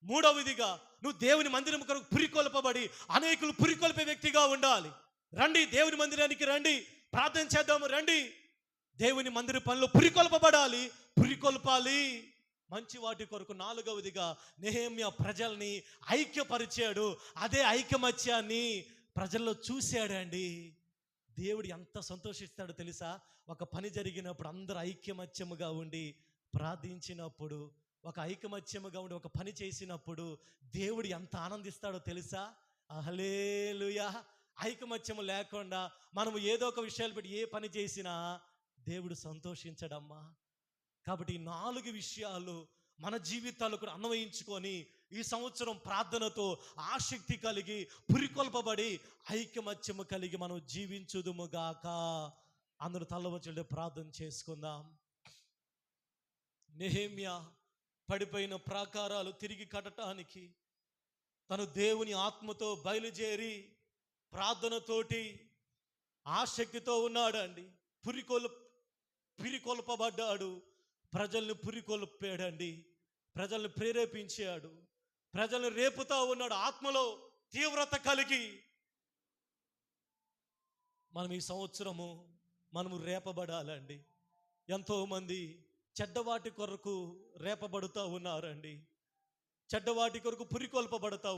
మూడవదిగా నువ్వు దేవుని మందిరం కొరకు పురికొల్పబడి అనేకులు పురికొల్పే వ్యక్తిగా ఉండాలి. రండి, దేవుని మందిరానికి రండి, ప్రార్థన చేద్దాము, రండి. దేవుని మందిర పనిలో పురికొల్పబడాలి, పురికొల్పాలి మంచి వాటి కొరకు. నాలుగవదిగా నెహెమ్యా ప్రజల్ని ఐక్యపరిచాడు. అదే ఐకమత్యాన్ని ప్రజల్లో చూశాడండి. దేవుడు ఎంత సంతోషిస్తాడో తెలుసా? ఒక పని జరిగినప్పుడు అందరూ ఐకమత్యముగా ఉండి ప్రార్థించినప్పుడు, ఒక ఐకమత్యముగా ఉండి ఒక పని చేసినప్పుడు దేవుడు ఎంత ఆనందిస్తాడో తెలుసా? హల్లెలూయా. ఐకమత్యము లేకుండా మనము ఏదో ఒక విషయాలు పెట్టి ఏ పని చేసినా దేవుడు సంతోషించడమ్మా. కాబట్టి ఈ 4 విషయాలు మన జీవితాలు కూడా అన్వయించుకొని ఈ సంవత్సరం ప్రార్థనతో ఆసక్తి కలిగి, పురికొల్పబడి, ఐకమత్యము కలిగి మనం జీవించుదుముగాక. అందరూ తలవంచి ప్రార్థన చేసుకుందాం. నెహెమ్యా పడిపోయిన ప్రాకారాలు తిరిగి కట్టడానికి తను దేవుని ఆత్మతో బయలుదేరి ప్రార్థనతోటి ఆసక్తితో ఉన్నాడండి. పురికొల్పబడ్డాడు, ప్రజల్ని పురికొల్పాడండి, ప్రజల్ని ప్రేరేపించాడు, ప్రజల్ని రేపుతా ఉన్నాడు ఆత్మలో తీవ్రత కలిగి. మనం ఈ సంవత్సరము మనము రేపబడాలండి. ఎంతోమంది చెడ్డవాటి కొరకు రేపబడుతూ ఉన్నారండి, చెడ్డవాటి కొరకు పురికొల్పబడతా